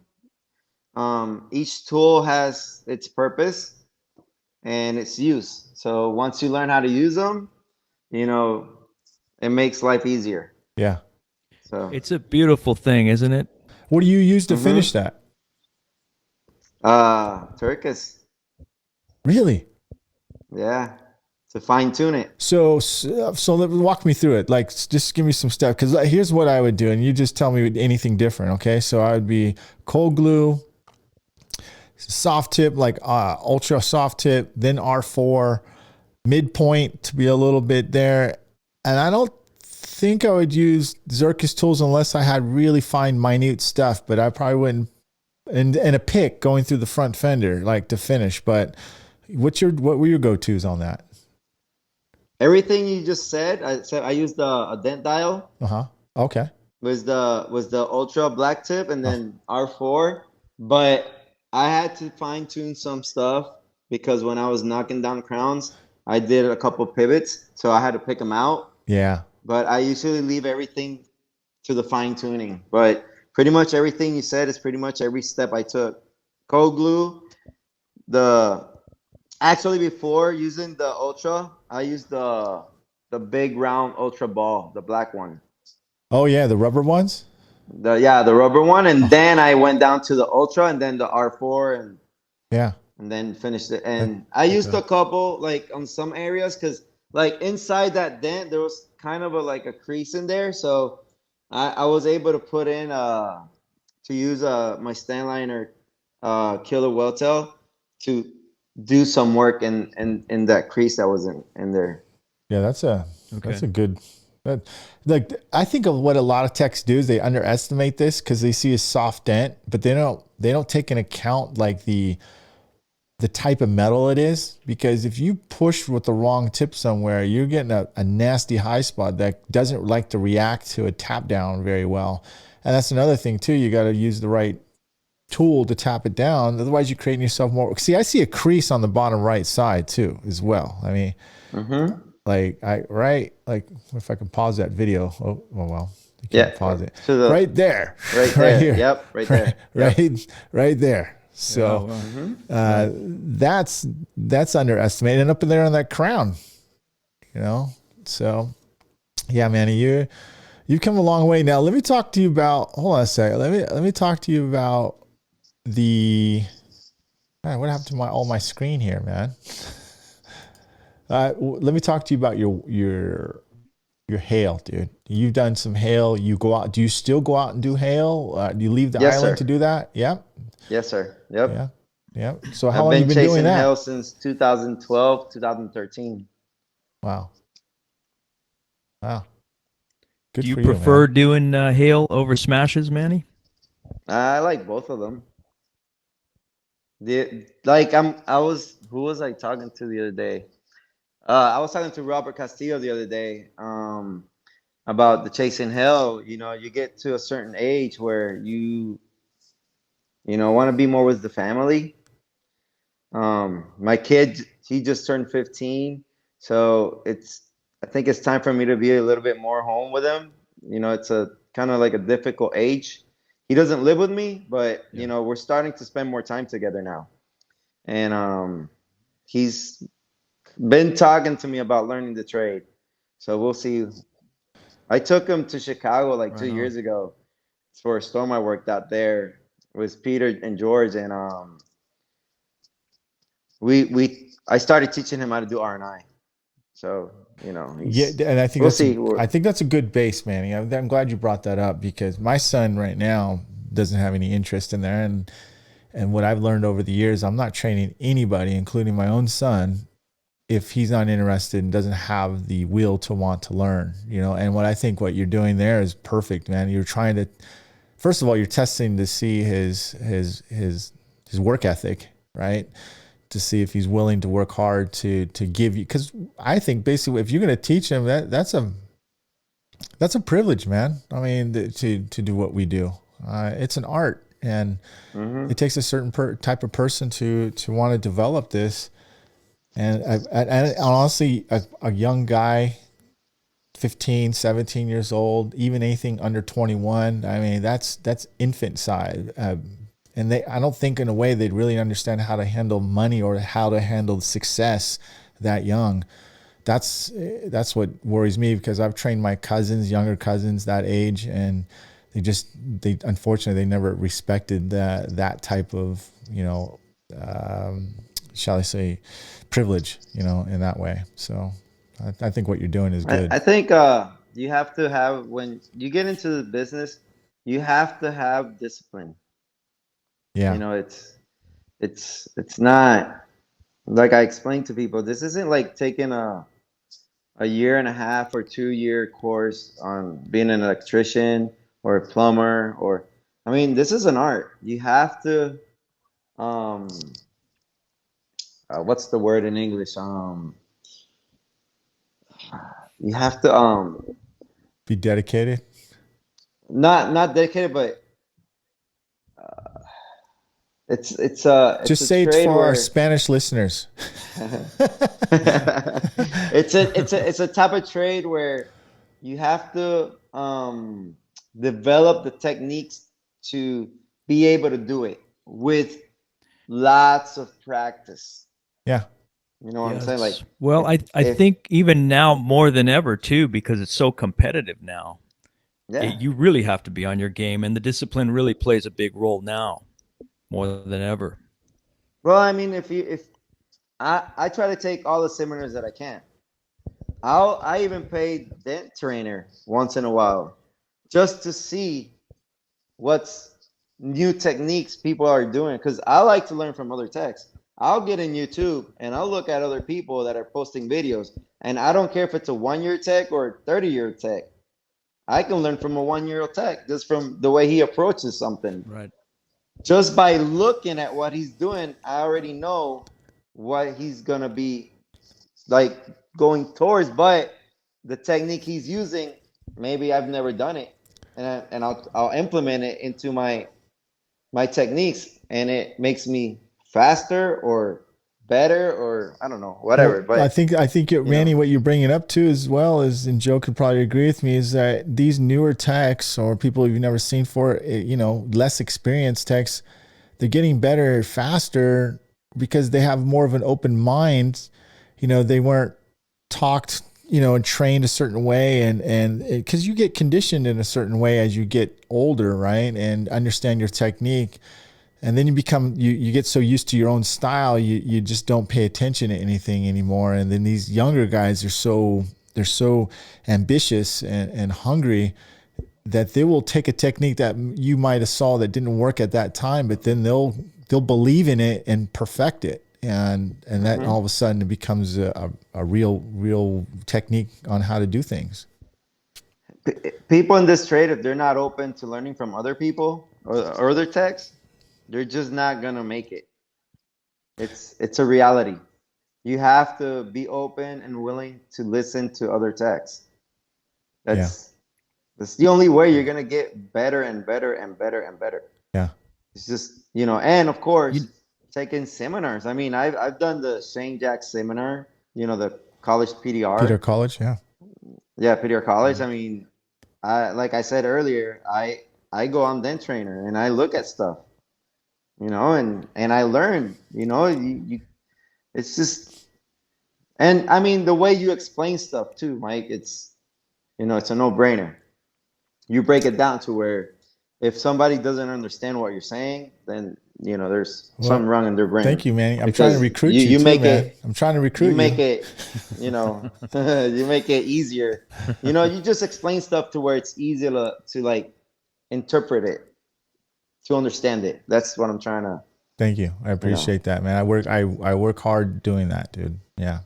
Each tool has its purpose and its use. So once you learn how to use them, you know, it makes life easier.
Yeah.
So
It's a beautiful thing, isn't it?
What do you use to finish that?
Turkish,
Really?
yeah, to fine tune it.
So walk me through it. Like, just give me some stuff. Because here's what I would do, and you just tell me anything different, okay? So I would be cold glue, soft tip, like ultra soft tip, then R4, midpoint to be a little bit there. And I don't think I would use Zircus tools unless I had really fine, minute stuff, but I probably wouldn't. And a pick going through the front fender, like, to finish. But what were your go-tos on that?
Everything you just said, I used a dent dial.
Okay.
Was the ultra black tip and then R4, but I had to fine tune some stuff because when I was knocking down crowns, I did a couple pivots, so I had to pick them out.
Yeah.
But I usually leave everything to the fine tuning. But pretty much everything you said is pretty much every step I took. Cold glue, actually before using the ultra, I used the big round ultra ball, the black one.
Oh yeah, the rubber ones.
The rubber one, and then I went down to the ultra, and then the R4, and then finished it. And I used a couple like on some areas because like inside that dent there was kind of a crease in there, so I was able to put in to use my stain liner killer whale tail to do some work in that crease that was in there.
Yeah, that's a good. Like, I think of what a lot of techs do is they underestimate this because they see a soft dent, but they don't take into account like the type of metal it is, because if you push with the wrong tip somewhere, you're getting a nasty high spot that doesn't like to react to a tap down very well. And that's another thing too. You got to use the right tool to tap it down. Otherwise you're creating yourself more. See, I see a crease on the bottom right side too, as well. I mean, like if I can pause that video. Oh well, you can't pause it. Right there.
Right there. Here. Yep. Right there.
Right there. So that's underestimated, and up in there on that crown, you know. So yeah, Manny, you've come a long way. Now let me talk to you about. Hold on a second. Let me talk to you about the. What happened to all my screen here, man? Let me talk to you about your your hail, dude. You've done some hail. You go out. Do you still go out and do hail? Do you leave the
Yes,
island
sir.
to do that? Yeah.
Yes, sir. Yep.
Yeah. Yeah. So how
I've
long you
been
been doing
chasing
that?
hail since 2012, 2013.
Wow. Wow. Good
Do you
for you,
prefer
man.
doing hail over smashes, Manny?
I like both of them. Who was I talking to the other day? I was talking to Robert Castillo the other day, about the chasing hell. You know, you get to a certain age where want to be more with the family. My kid, he just turned 15, so I think it's time for me to be a little bit more home with him. You know, it's a kind of like a difficult age. He doesn't live with me, but we're starting to spend more time together now. And he's been talking to me about learning the trade. So we'll see. I took him to Chicago like 2 years ago for a storm I worked out there with Peter and George, and I started teaching him how to do R&I. So
Yeah, and I think
we'll see.
I think that's a good base, Manny. I'm glad you brought that up because my son right now doesn't have any interest in there, and what I've learned over the years, I'm not training anybody, including my own son, if he's not interested and doesn't have the will to want to learn. And what I think what you're doing there is perfect, man. You're trying to, first of all, you're testing to see his work ethic, right? To see if he's willing to work hard to give you, because I think basically if you're going to teach him, that's a privilege, man. I mean, to do what we do, it's an art, and it takes a certain type of person to want to develop this. And honestly, a young guy, 15, 17 years old, even anything under 21, I mean, that's infant side. And I don't think in a way they'd really understand how to handle money or how to handle success that young. That's what worries me, because I've trained my younger cousins that age, and they unfortunately they never respected that type of, shall I say, privilege, in that way. So I think what you're doing is good.
I think you have to have, when you get into the business, you have to have discipline.
Yeah.
It's not like I explained to people. This isn't like taking a 1.5 or 2 year course on being an electrician or a plumber, this is an art. You have to what's the word in English? You have to
be dedicated.
Not dedicated, but it's
just
a
say it
trade
for
where
our Spanish listeners.
it's a type of trade where you have to develop the techniques to be able to do it with lots of practice.
Yeah.
You know what I'm saying? Like,
well, I think even now more than ever too, because it's so competitive now.
Yeah.
You really have to be on your game, and the discipline really plays a big role now more than ever.
Well, I mean, if I try to take all the seminars that I can. I even pay Dent Trainer once in a while just to see what's new techniques people are doing, because I like to learn from other techs. I'll get in YouTube and I'll look at other people that are posting videos, and I don't care if it's a 1-year tech or a 30-year tech. I can learn from a 1-year tech just from the way he approaches something.
Right.
Just by looking at what he's doing, I already know what he's gonna be like going towards. But the technique he's using, maybe I've never done it, and I'll implement it into my techniques, and it makes me faster or better, or I don't know, whatever.
Well,
but
I think Randy, what you're bringing up too, as well as, and Joe could probably agree with me, is that these newer techs or people you've never seen for, less experienced techs, they're getting better faster because they have more of an open mind. They weren't talked, and trained a certain way, and because you get conditioned in a certain way as you get older, right, and understand your technique. And then you get so used to your own style, you just don't pay attention to anything anymore. And then these younger guys are so ambitious and hungry that they will take a technique that you might have saw that didn't work at that time, but then they'll believe in it and perfect it. And that all of a sudden it becomes a real technique on how to do things.
People in this trade, if they're not open to learning from other people or other techs, they're just not gonna make it. It's a reality. You have to be open and willing to listen to other techs. That's the only way you're gonna get better and better and better and better.
Yeah.
It's just, and of course, taking seminars. I mean, I've done the Shane Jack seminar, the college PDR.
Peter College, yeah.
Yeah, PDR College. I mean, like I said earlier, I go on Dent Trainer and I look at stuff, and I learn, it's just, and I mean, the way you explain stuff too, Mike, it's a no-brainer. You break it down to where if somebody doesn't understand what you're saying, then there's something wrong in their brain.
Thank you, Manny. I'm trying to recruit you too, man. I'm trying to recruit you.
You make it, you make it easier. You just explain stuff to where it's easy to like interpret it, to understand it. That's what I'm trying to.
Thank you. I appreciate that, man. I work hard doing that, dude. Yeah.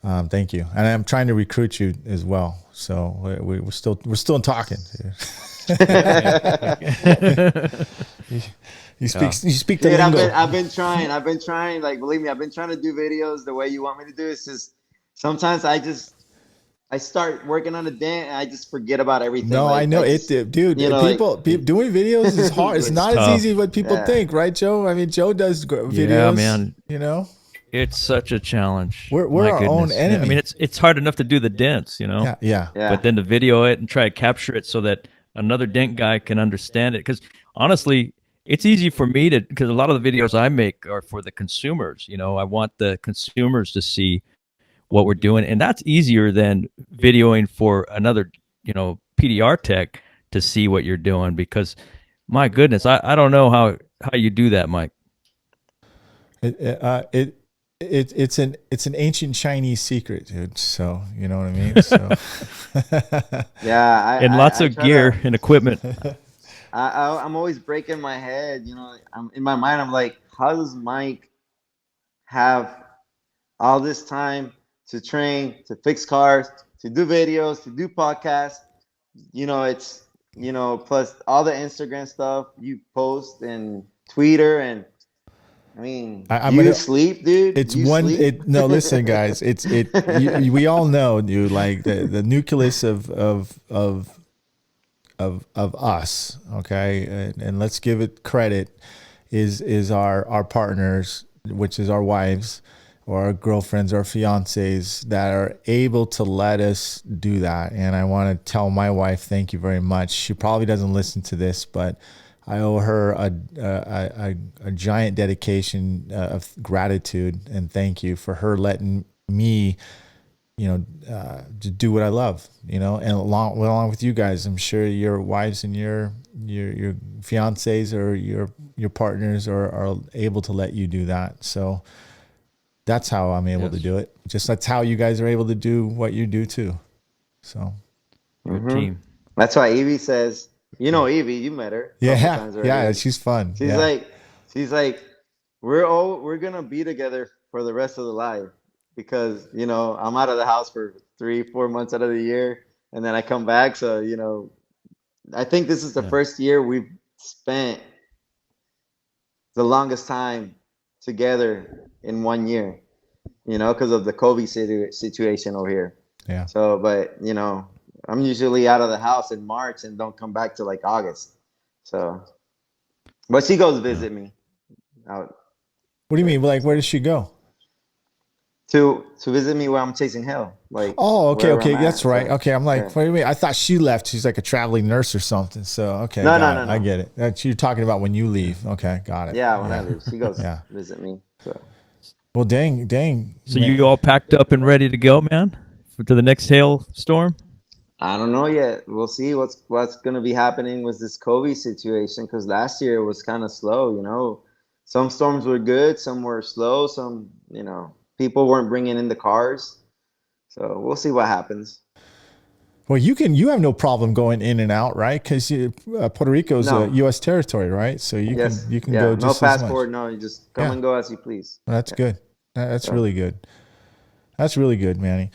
Thank you. And I'm trying to recruit you as well. So we're still talking. You speak the lingo.
I've been trying, like, believe me, I've been trying to do videos the way you want me to do. It's just sometimes I start working on a dent and I just forget about everything.
No, I know it, dude. People doing videos is hard. It's not as easy as what people think, right, Joe? I mean, Joe does videos.
Yeah, man.
It's such a challenge.
We're our own enemy.
I mean, it's hard enough to do the dents,
Yeah.
But then to video it and try to capture it so that another dent guy can understand it. Because honestly, it's easy for me because a lot of the videos I make are for the consumers. I want the consumers to see what we're doing, and that's easier than videoing for another, PDR tech to see what you're doing. Because, my goodness, I don't know how you do that, Mike.
It's an ancient Chinese secret, dude. So you know what I mean. So
yeah,
and lots of gear and equipment.
I'm always breaking my head. I'm in my mind. I'm like, how does Mike have all this time to train, to fix cars, to do videos, to do podcasts? It's plus all the Instagram stuff you post and Twitter and. I mean, you sleep, dude.
It's no, listen, guys. We all know, dude. Like the nucleus of us, okay, and let's give it credit. Is our partners, which is our wives, or our girlfriends, or fiancés, that are able to let us do that. And I want to tell my wife, thank you very much. She probably doesn't listen to this, but I owe her a giant dedication of gratitude and thank you for her letting me, to do what I love, and along with you guys. I'm sure your wives and your fiancés or your partners are able to let you do that. So that's how I'm able to do it. Just that's how you guys are able to do what you do too. So
good team.
That's why Evie says. Evie, you met her.
Yeah, she's fun.
She's like, we're gonna be together for the rest of the life because I'm out of the house for 3-4 months out of the year, and then I come back. So I think this is the first year we've spent the longest time together in 1 year, because of the COVID situation over here.
Yeah.
So, but I'm usually out of the house in March and don't come back till like August. So, but she goes visit me out.
What do you mean? Like, where does she go?
To visit me where I'm chasing hell. Like,
okay, that's right. Okay, I'm like, what do you mean? I thought she left. She's like a traveling nurse or something. So, okay,
no.
I get it. That's you're talking about when you leave. Okay, got it.
Yeah, when I leave, she goes visit me. So,
well, dang.
So you all packed up and ready to go, man, to the next hailstorm?
I don't know yet. We'll see what's going to be happening with this COVID situation, because last year it was kind of slow, Some storms were good, some were slow, some, people weren't bringing in the cars. So we'll see what happens.
Well, you have no problem going in and out, right? Because Puerto Rico is a U.S. territory, right? So you can go just
no
as much.
passport. No, you just come and go as you please.
Well, that's good. That's really good. That's really good, Manny.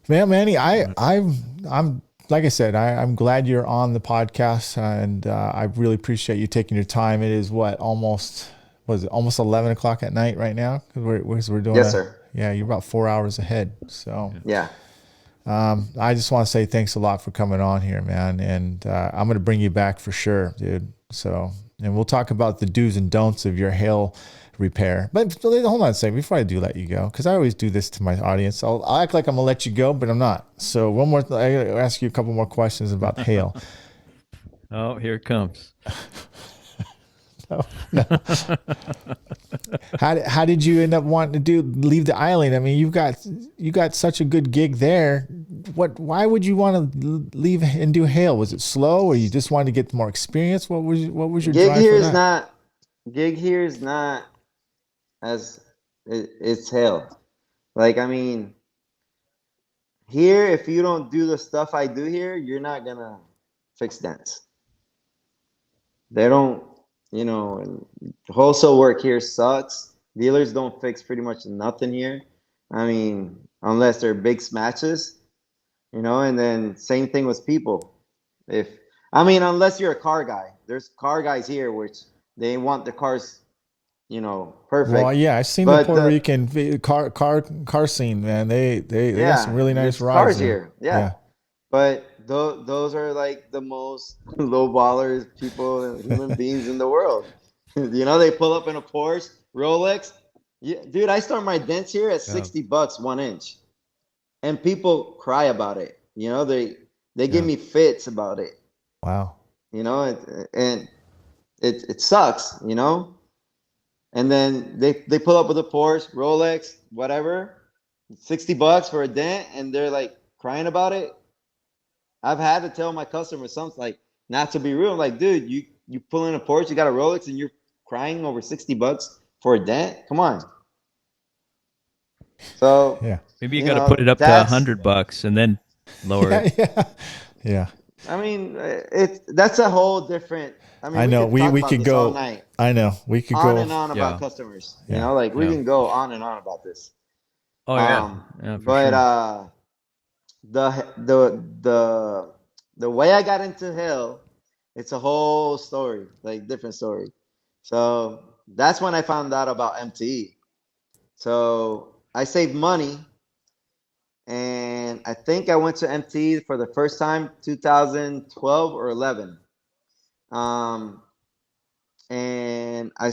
Man, Manny, I'm like I said, I'm glad you're on the podcast, and I really appreciate you taking your time. It is almost 11 o'clock at night right now? Because we're doing.
Yes, sir.
Yeah, you're about 4 hours ahead. So
yeah.
I just want to say thanks a lot for coming on here, man. And I'm going to bring you back for sure, dude. So, and we'll talk about the do's and don'ts of your hail repair. But hold on a second before I do let you go, because I always do this to my audience. I'll act like I'm going to let you go, but I'm not. So I got to ask you a couple more questions about hail.
Oh, here it comes.
No. How did you end up wanting to leave the island? I mean, you got such a good gig there. Why would you want to leave and do hail? Was it slow, or you just wanted to get more experience? What was your
Gig
drive
here
for
is
that?
not. Gig here is not as it's hail. Like, I mean, here, if you don't do the stuff I do here, you're not gonna fix dents. They don't. Wholesale work here sucks. Dealers don't fix pretty much nothing here. I mean, unless they're big smashes, and then same thing with people. Unless you're a car guy. There's car guys here which they want the cars, perfect.
Well, yeah, I've seen the Puerto Rican car scene, man. They got some really nice rides
cars
there.
here. Yeah. But those are like the most low ballers people, human beings in the world. They pull up in a Porsche, Rolex. Yeah, dude, I start my dents here at $60 1 inch, and people cry about it. They give me fits about it.
Wow.
And it sucks. And then they pull up with a Porsche, Rolex, whatever, $60 for a dent, and they're like crying about it. I've had to tell my customers something like, not to be real. I'm like, dude, you pull in a Porsche, you got a Rolex, and you're crying over $60 for a dent? Come on. So
yeah,
maybe you got to put it up to $100 and then lower it.
Yeah.
I mean, that's a whole different.
I know we could go
all night.
I know we could
on
go
and on about customers.
Yeah.
We can go on and on about this.
Oh yeah,
but
sure.
The way I got into hail, it's a whole story, like different story. So that's when I found out about MTE. So I saved money, and I think I went to MTE for the first time 2012 or 11. And I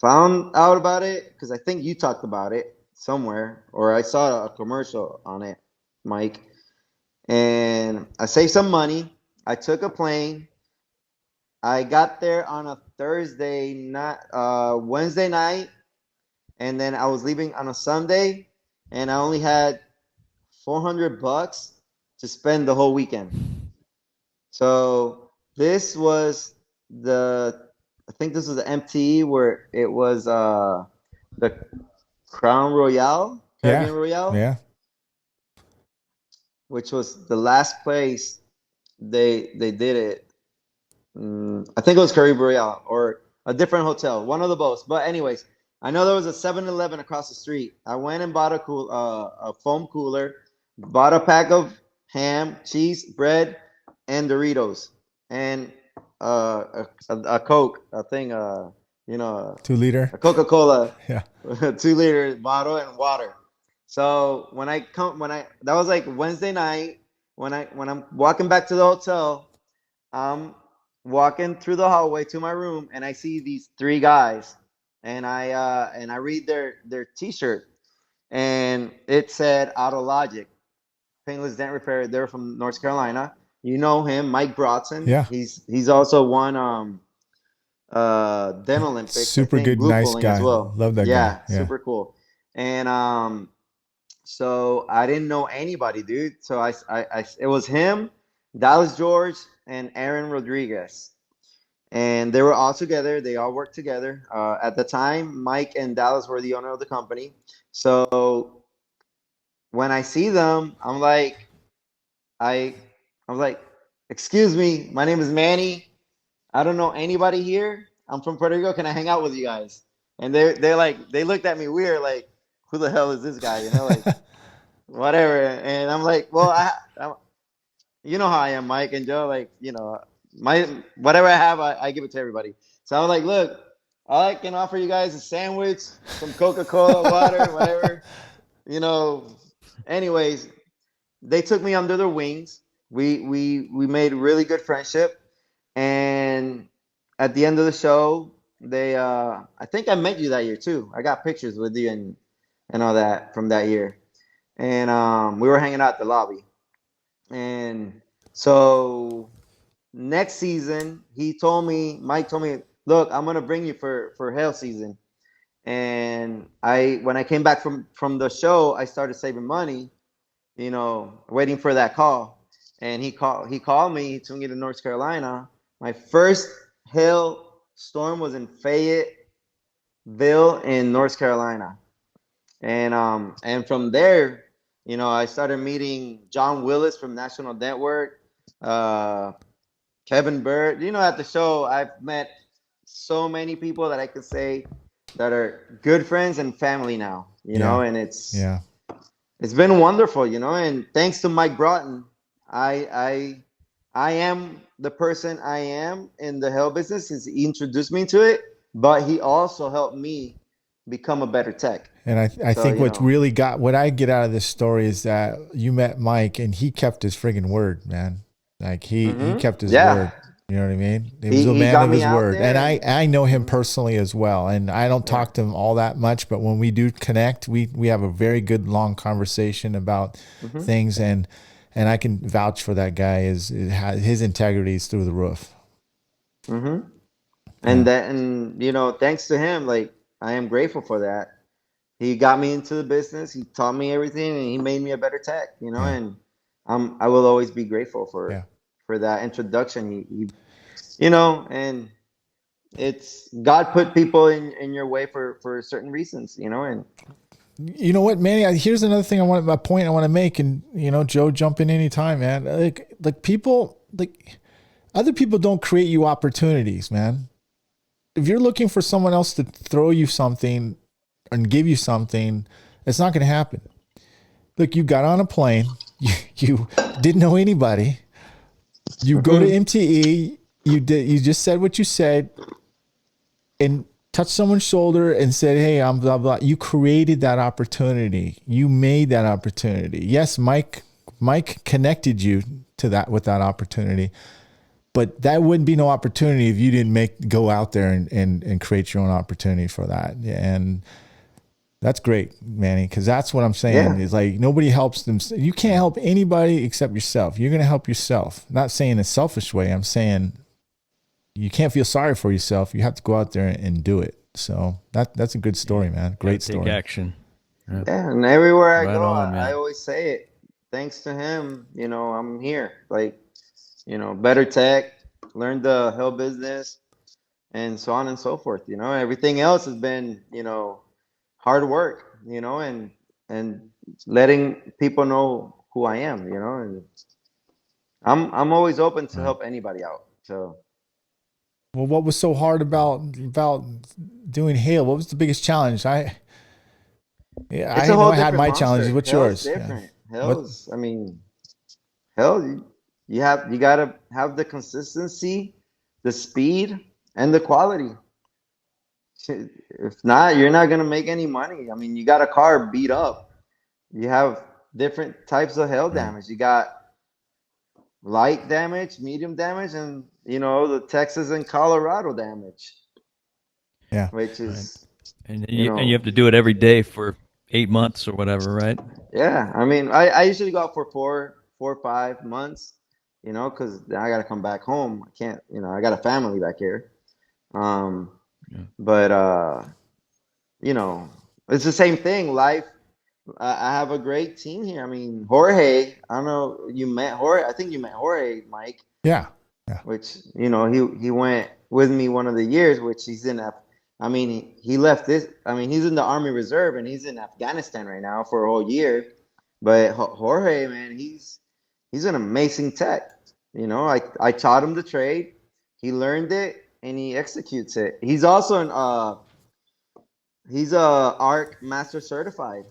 found out about it because I think you talked about it somewhere, or I saw a commercial on it, Mike. And I saved some money. I took a plane. I got there on a Wednesday night, and then I was leaving on a Sunday, and I only had $400 to spend the whole weekend. So this was I think this was the MTE where it was the Crown Royale, Caribbean Royale.
Yeah.
Which was the last place they did it. I think it was Caribbean Royale or a different hotel, one of the both. But anyways, I know there was a 7-Eleven across the street. I went and bought a foam cooler, bought a pack of ham, cheese, bread, and Doritos, and a Coke, a thing,
2 liter,
a Coca-Cola,
yeah,
2-liter bottle, and water. So that was like Wednesday night. When I'm walking back to the hotel, I'm walking through the hallway to my room, and I see these 3 guys, and I read their T-shirt, and it said Auto Logic, Paintless Dent Repair. They're from North Carolina. You know him, Mike Brodson.
Yeah.
He's also won Dent Olympics.
Super good, nice guy.
As well.
Love that guy. Yeah,
super cool. And so I didn't know anybody, dude. So it was him, Dallas George, and Aaron Rodriguez, and they were all together. They all worked together. At the time, Mike and Dallas were the owner of the company. So when I see them, I I'm like, excuse me, my name is Manny. I don't know anybody here. I'm from Puerto Rico. Can I hang out with you guys? And they're like, they looked at me weird, like, who the hell is this guy? Like whatever. And I'm like, well, you know how I am, Mike and Joe. Like, my whatever I have, I give it to everybody. So I was like, look, all I can offer you guys is a sandwich, some Coca-Cola, water, whatever. You know. Anyways, they took me under their wings. We made really good friendship, and at the end of the show, they I think I met you that year too. I got pictures with you and all that from that year, and we were hanging out at the lobby, and so next season Mike told me, look, I'm gonna bring you for Hell season, and when I came back from the show, I started saving money, waiting for that call. And he called me, he took me to North Carolina. My first hail storm was in Fayetteville in North Carolina. And from there, I started meeting John Willis from National Network, Kevin Bird. At the show, I've met so many people that I could say that are good friends and family now, and it's been wonderful, and thanks to Mike Broughton, I am the person I am in the hell business. He introduced me to it, but he also helped me become a better tech.
And I think what I get out of this story is that you met Mike and he kept his friggin' word, man. Like he kept his word. You know what I mean? He was a man of his word. And I know him personally as well. And I don't talk to him all that much, but when we do connect, we have a very good long conversation about things, and I can vouch for that guy. His integrity is through the roof.
And thanks to him, like, I am grateful for that. He got me into the business, he taught me everything, and he made me a better tech, and I will always be grateful for that introduction. And it's God put people in your way for certain reasons, and
you know what, Manny, here's another thing I want to make, and Joe, jump in anytime, man. Like people, like other people don't create you opportunities, man. If you're looking for someone else to throw you something and give you something, it's not going to happen. Look, you got on a plane, you didn't know anybody. You go to MTE, you just said what you said and touched someone's shoulder and said, hey, I'm blah, blah. You created that opportunity. You made that opportunity. Yes, Mike connected you to that with that opportunity, but that wouldn't be no opportunity if you didn't go out there and create your own opportunity for that. And that's great, Manny, because that's what I'm saying. Is like nobody helps them. You can't help anybody except yourself. You're going to help yourself. Not saying in a selfish way. I'm saying you can't feel sorry for yourself. You have to go out there and do it. So that's a good story, man. Great story.
Take action.
Yeah, and everywhere I go, I always say it. Thanks to him, I'm here. Like, better tech, learn the hell business, and so on and so forth. Everything else has been, hard work, and letting people know who I am, and I'm always open to help anybody out. So,
well, what was so hard about doing hail? What was the biggest challenge? I had my challenges. What's yours?
Different. Hell's, hell, you gotta have the consistency, the speed, and the quality. If not, you're not gonna make any money. You got a car beat up. You have different types of hail damage. You got light damage, medium damage, and the Texas and Colorado damage.
Yeah,
which is
and you have to do it every day for 8 months or whatever, right?
Yeah, I usually go out for 4 or 5 months, because then I got to come back home. I can't, I got a family back here. But it's the same thing. Life. I have a great team here. Jorge. I don't know. You met Jorge. I think you met Jorge, Mike.
Yeah.
Which he went with me one of the years, which he's in. He left this. He's in the Army Reserve and he's in Afghanistan right now for a whole year. But Jorge, man, he's an amazing tech. You know, I taught him the trade. He learned it and he executes it. He's also an he's a ARC Master Certified.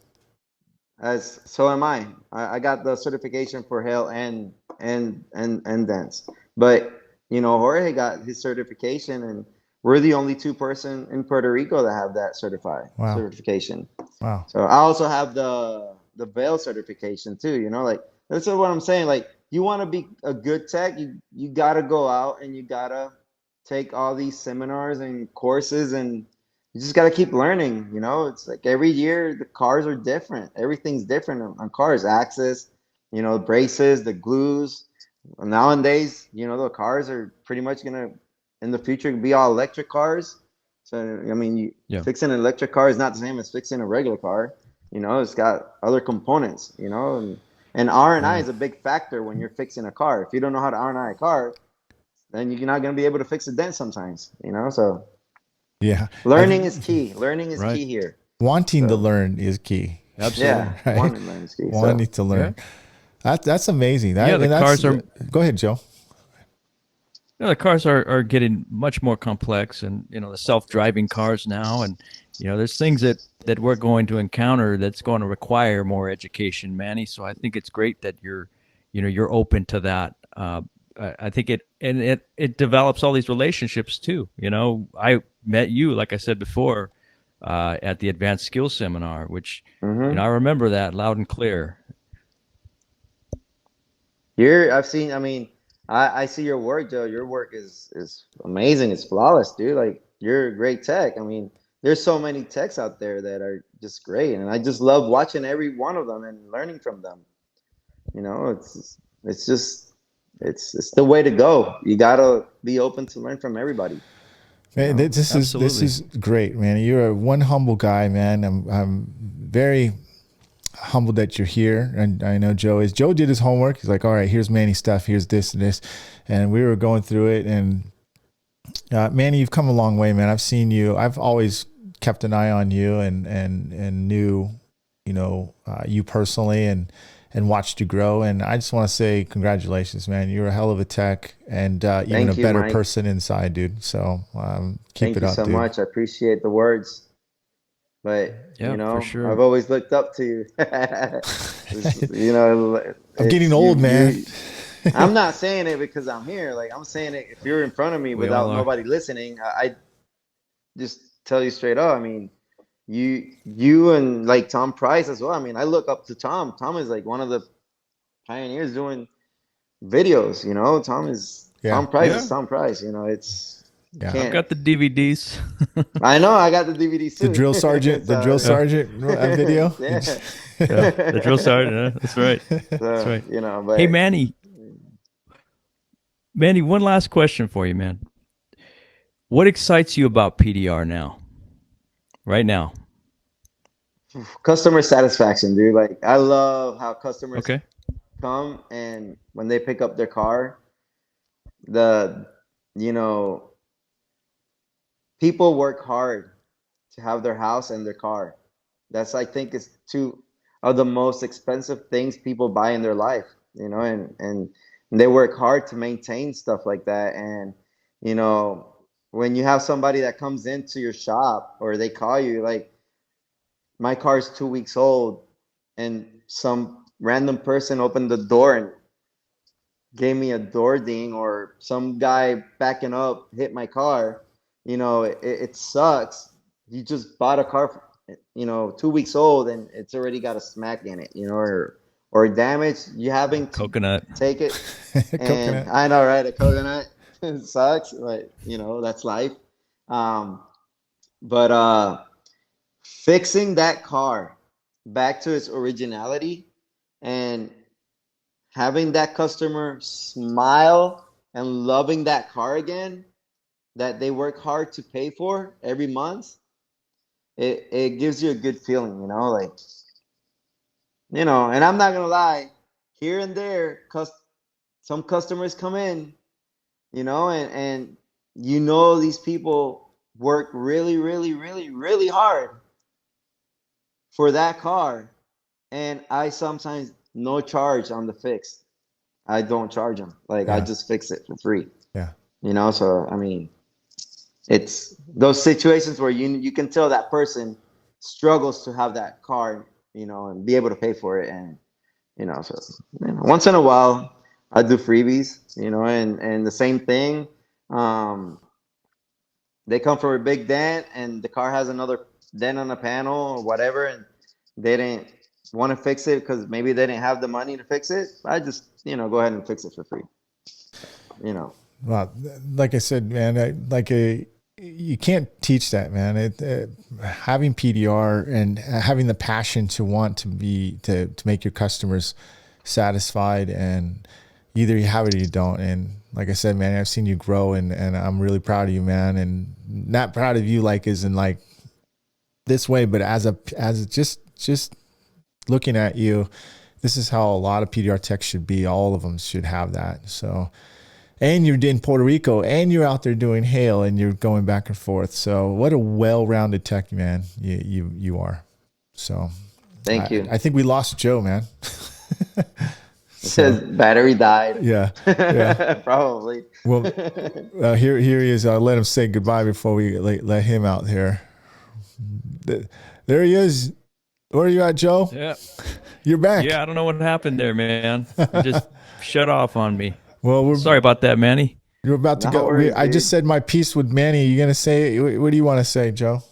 As so am I. I got the certification for Hail and Dents. But you know, Jorge got his certification, and we're the only two person in Puerto Rico that have that
Wow.
certification.
Wow.
So I also have the Veil certification too. You know, like that's what I'm saying. Like you want to be a good tech, you gotta go out and you gotta take all these seminars and courses, and you just gotta keep learning. You know, it's like every year the cars are different. Everything's different on cars. Axis, you know, braces, the glues. Nowadays, you know, the cars are pretty much gonna in the future be all electric cars. So I mean, fixing an electric car is not the same as fixing a regular car. You know, it's got other components. You know, and R&I is a big factor when you're fixing a car. If you don't know how to R&I a car, then you're not going to be able to fix a dent sometimes. You know, so
Yeah.
learning is key. Learning is key here.
Wanting to learn is key.
Absolutely.
Yeah,
Right?
wanting to learn is key.
Wanting to learn. That's amazing. The
cars are.
Go ahead, Joe.
You know, the cars are getting much more complex, and you know the self-driving cars now, and you know there's things that we're going to encounter that's going to require more education, Manny. So I think it's great that you're open to that. I think it develops all these relationships too. You know, I met you, like I said before, at the Advanced Skills Seminar, which you know I remember that loud and clear.
I've seen. I mean, I see your work, Joe. Your work is amazing. It's flawless, dude. Like you're a great tech. I mean, there's so many techs out there that are just great, and I just love watching every one of them and learning from them. You know, it's just it's the way to go. You gotta be open to learn from everybody.
Man, this is great, man. You're one humble guy, man. I'm very humbled that you're here, and I know Joe is. Joe did his homework. He's like, all right, here's Manny's stuff, here's this and this, and we were going through it. And Manny, you've come a long way, man. I've seen you. I've always kept an eye on you and knew, you know, you personally and watched you grow. And I just want to say congratulations, man. You're a hell of a tech and even a better person inside, dude. So keep it up, dude.
Thank you so much. I appreciate the words. But you know, for sure. I've always looked up to you. You know,
I'm getting old, man.
I'm not saying it because I'm here. Like I'm saying it if you're in front of me without nobody listening. I just tell you straight up. I mean, you and like Tom Price as well. I mean, I look up to Tom. Tom is like one of the pioneers doing videos. You know, Tom Price is Tom Price. You know, it's.
Yeah. I've got the DVDs.
I know, I got the DVDs too.
The drill sergeant video.
The drill sergeant. That's right. That's right.
You know, but
hey, Manny, one last question for you, man. What excites you about PDR now? Right now?
Customer satisfaction, dude. Like I love how customers come and when they pick up their car, people work hard to have their house and their car. That's, I think, is two of the most expensive things people buy in their life, you know, and they work hard to maintain stuff like that. And, you know, when you have somebody that comes into your shop or they call you, like, my car's 2 weeks old, and some random person opened the door and gave me a door ding, or some guy backing up hit my car. You know, it sucks. You just bought a car, 2 weeks old, and it's already got a smack in it, you know, or damage. You having to
coconut
take it. And
coconut.
I know, right? A coconut. It sucks, but you know, that's life. But fixing that car back to its originality and having that customer smile and loving that car again, that they work hard to pay for every month, it gives you a good feeling, you know, like, you know, and I'm not gonna lie, here and there, some customers come in, you know, and you know, these people work really, really, really, really hard for that car, and I sometimes no charge on the fix. I don't charge them. Like I
Yeah.
just fix it for free.
Yeah.
You know, so I mean, it's those situations where you can tell that person struggles to have that car, you know, and be able to pay for it, and you know, so you know, once in a while I do freebies, you know, and the same thing. Um, they come for a big dent, and the car has another dent on the panel or whatever, and they didn't want to fix it because maybe they didn't have the money to fix it. I just, you know, go ahead and fix it for free. You know.
Well, like I said, man, you can't teach that, man. Having PDR and having the passion to want to make your customers satisfied, and either you have it or you don't. And like I said, man, I've seen you grow, and I'm really proud of you, man. And not proud of you like as in like this way, but as just looking at you, this is how a lot of PDR techs should be. All of them should have that. So. And you're in Puerto Rico, and you're out there doing hail, and you're going back and forth. So what a well-rounded tech, man, you are. So
Thank you.
I think we lost Joe, man.
It says battery died.
Yeah, yeah.
Probably.
Well, here he is. I'll let him say goodbye before we let him out here. There he is. Where are you at, Joe?
Yeah.
You're back.
Yeah, I don't know what happened there, man. It just shut off on me.
Well, we're
Sorry about that, Manny.
You're about to
No
go.
worries,
I
dude.
just said my piece with Manny. Are you going to say, what do you want to say, Joe?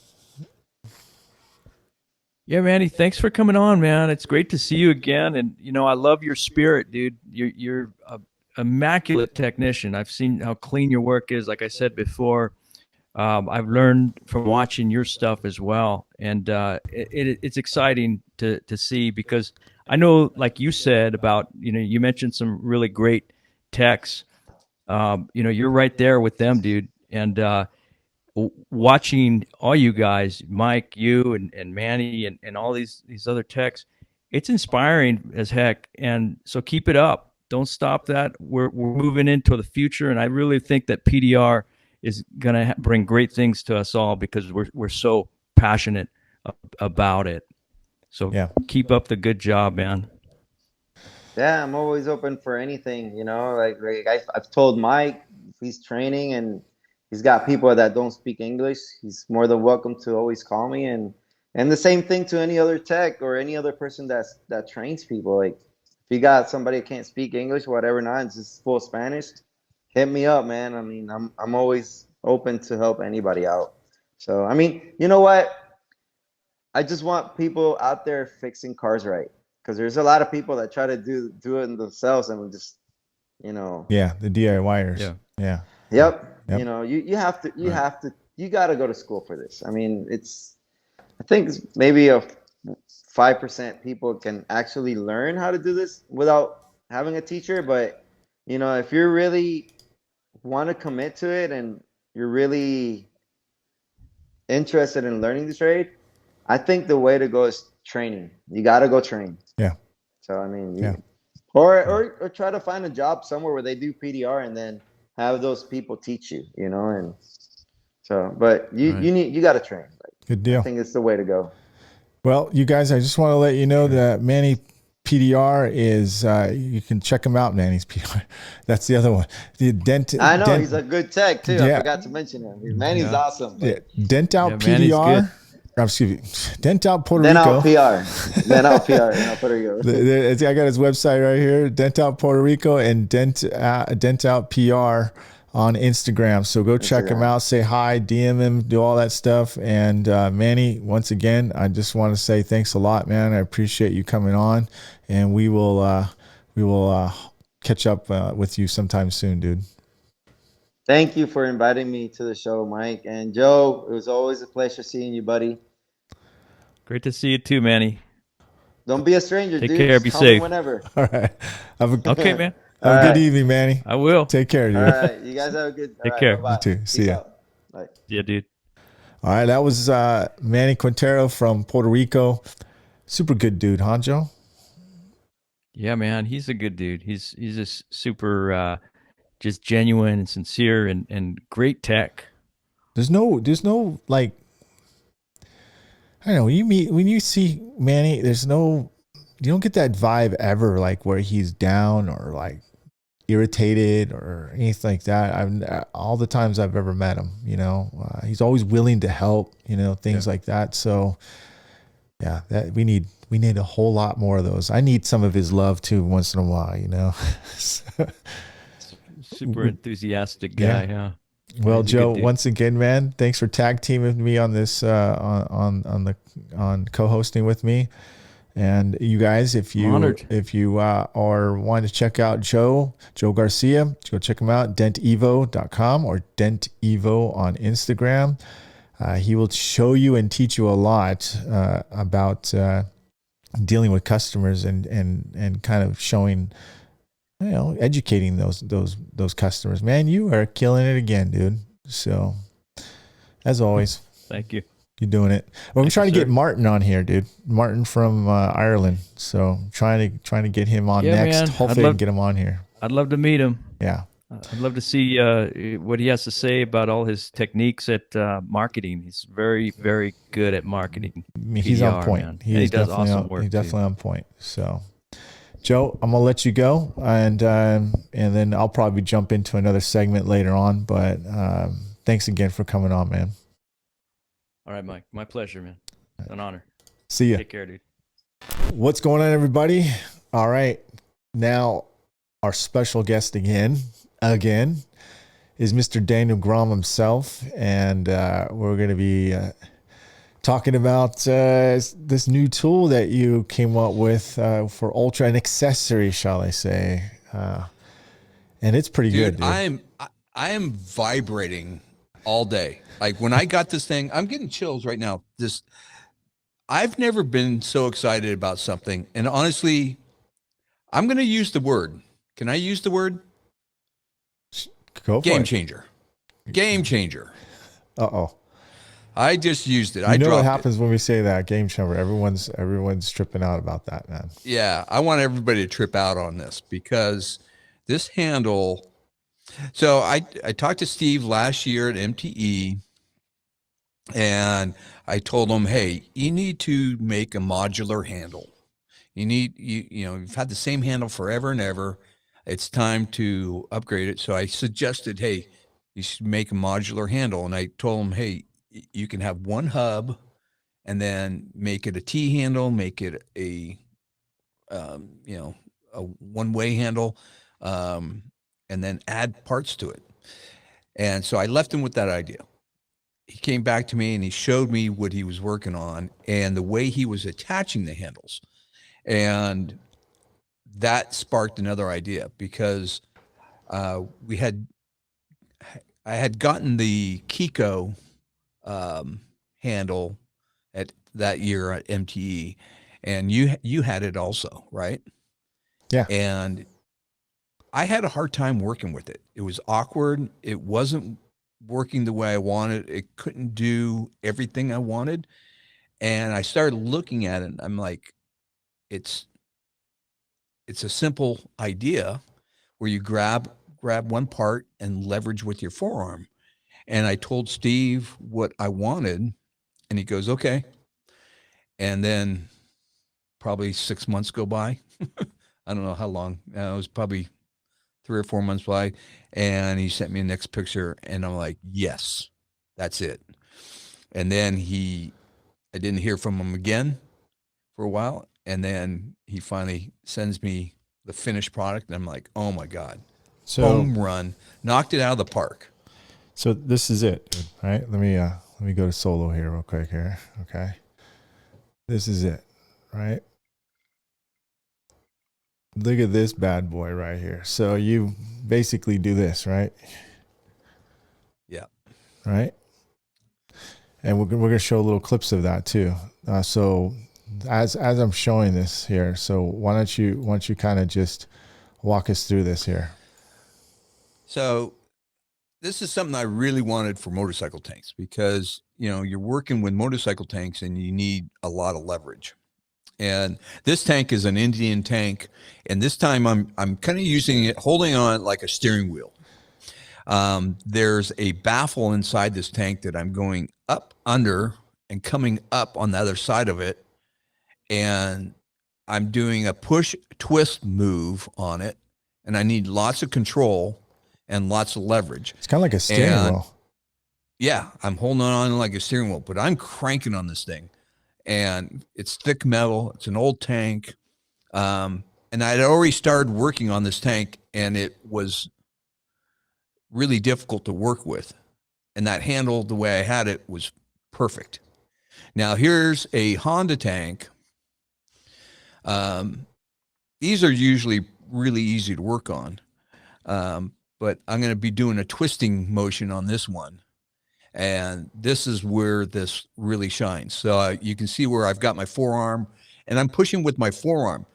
Yeah, Manny, thanks for coming on, man. It's great to see you again. And, you know, I love your spirit, dude. You're a immaculate technician. I've seen how clean your work is. Like I said before, I've learned from watching your stuff as well. And it's exciting to see, because I know, like you said about, you know, you mentioned some really great techs. You know, you're right there with them, dude. And watching all you guys, Mike, you and Manny and all these other techs, it's inspiring as heck. And so keep it up. Don't stop that. We're moving into the future, and I really think that PDR is gonna bring great things to us all, because we're so passionate about it. So
Yeah.
keep up the good job, man.
Yeah, I'm always open for anything, you know. Like I've told Mike, if he's training and he's got people that don't speak English, he's more than welcome to always call me. And the same thing to any other tech or any other person that trains people. Like if you got somebody that can't speak English, whatever, not it's just full Spanish, hit me up, man. I mean, I'm always open to help anybody out. So I mean, you know what? I just want people out there fixing cars right, because there's a lot of people that try to do it themselves, and we just, you know.
Yeah, the DIYers.
Yeah.
Yeah.
Yep.
Yep.
You know, you have to you got to go to school for this. I mean, I think it's maybe a 5% people can actually learn how to do this without having a teacher, but you know, if you're really want to commit to it and you're really interested in learning the trade, I think the way to go is training. You got to go train.
Yeah.
So I mean,
Yeah.
or try to find a job somewhere where they do PDR, and then have those people teach you. You know, and so, but you got to train. Like,
Good deal.
I think it's the way to go.
Well, you guys, I just want to let you know that Manny PDR is, you can check him out, Manny's PDR. That's the other one. The
I know he's a good tech too.
Yeah.
I forgot to mention him. Manny's awesome.
Yeah, Dent Out
Yeah, Manny's
PDR. Excuse me, Dent Out Puerto
Then
Rico.
out PR. Then out PR. Then Puerto Rico.
I got his website right here, Dent Out Puerto Rico, and Dent Out PR on Instagram. So go check him out, say hi, DM him, do all that stuff. And Manny, once again, I just want to say thanks a lot, man. I appreciate you coming on, and we will catch up with you sometime soon, dude.
Thank you for inviting me to the show, Mike. And Joe, it was always a pleasure seeing you, buddy.
Great to see you too, Manny.
Don't be a stranger,
Take
dude.
care,
Just
be
call me
safe.
whenever.
All right.
Okay, man.
Have a good
right.
evening, Manny.
I will.
Take care, dude.
All right. You guys have a good
Take care.
Bye-bye.
You too. See
Peace
ya.
out. Bye.
Yeah, dude.
All right. That was Manny Quintero from Puerto Rico. Super good dude, huh, Joe?
Yeah, man. He's a good dude. He's just super just genuine and sincere and great tech.
There's no like, I don't know, when you see Manny, there's no get that vibe ever, like where he's down or like irritated or anything like that. All the times I've ever met him, he's always willing to help, things like that. So yeah, that we need a whole lot more of those. I need some of his love too once in a while,
Super enthusiastic guy. Yeah.
Well, Joe, once again, man, thanks for tag teaming me on this, on co-hosting with me. And you guys, if you are wanting to check out Joe Garcia, go check him out, dentevo.com or dentevo on Instagram. He will show you and teach you a lot about dealing with customers and kind of showing, educating those customers. Man, you are killing it again, dude. So, as always,
thank you.
You're doing it. Well, I'm trying to get Martin on here, dude. Martin from Ireland. So trying to get him on next. Man. Hopefully, I can get him on here.
I'd love to meet him.
Yeah,
I'd love to see what he has to say about all his techniques at marketing. He's very, very good at marketing.
He's
PDR,
on point.
Man.
He
does awesome work.
He's definitely on point. So, Joe, I'm gonna let you go, and then I'll probably jump into another segment later on. But thanks again for coming on, man.
All right, Mike. My pleasure, man. An honor.
See ya.
Take care, dude.
What's going on, everybody? All right. Now, our special guest again, is Mr. Daniel Grom himself. And we're going to be talking about this new tool that you came up with for Ultra, an accessory, shall I say. And it's pretty good, dude.
I am vibrating all day. Like when I got this thing, I'm getting chills right now. I've never been so excited about something. And honestly, I'm going to use the word. Can I use the word?
Go for
Game
it.
changer. Game changer.
Uh-oh.
I just used it.
You know what happens when we say that, game changer? Everyone's tripping out about that, man.
Yeah, I want everybody to trip out on this because this handle. So I talked to Steve last year at MTE, and I told him, hey, you need to make a modular handle. You've had the same handle forever and ever. It's time to upgrade it. So I suggested, hey, you should make a modular handle. And I told him, hey, you can have one hub and then make it a T handle, make it a one-way handle, and then add parts to it. And so I left him with that idea. He came back to me and he showed me what he was working on and the way he was attaching the handles. And that sparked another idea because I had gotten the Kiko handle at that year at MTE, and you had it also, right?
Yeah.
And I had a hard time working with it. It was awkward. It wasn't working the way I wanted. It couldn't do everything I wanted. And I started looking at it and I'm like, it's a simple idea where you grab one part and leverage with your forearm. And I told Steve what I wanted and he goes, okay. And then probably 6 months go by. I don't know how long. It was probably 3 or 4 months by. And he sent me the next picture and I'm like, yes, that's it. And then I didn't hear from him again for a while. And then he finally sends me the finished product. And I'm like, oh my God, home run, knocked it out of the park.
So this is it, right? Let me go to solo here real quick here. Okay. This is it, right? Look at this bad boy right here. So you basically do this, right?
Yeah.
Right. And we're going to show little clips of that too. So as I'm showing this here, so why don't you kind of just walk us through this here?
So this is something I really wanted for motorcycle tanks because, you're working with motorcycle tanks and you need a lot of leverage. And this tank is an Indian tank. And this time I'm kind of using it, holding on like a steering wheel. There's a baffle inside this tank that I'm going up under and coming up on the other side of it. And I'm doing a push twist move on it, and I need lots of control and lots of leverage.
It's kind of like a steering wheel.
Yeah, I'm holding on like a steering wheel, but I'm cranking on this thing, and it's thick metal. It's an old tank, and I had already started working on this tank, and it was really difficult to work with. And that handle, the way I had it, was perfect. Now here's a Honda tank. These are usually really easy to work on, but I'm going to be doing a twisting motion on this one. And this is where this really shines. So you can see where I've got my forearm, and I'm pushing with my forearm.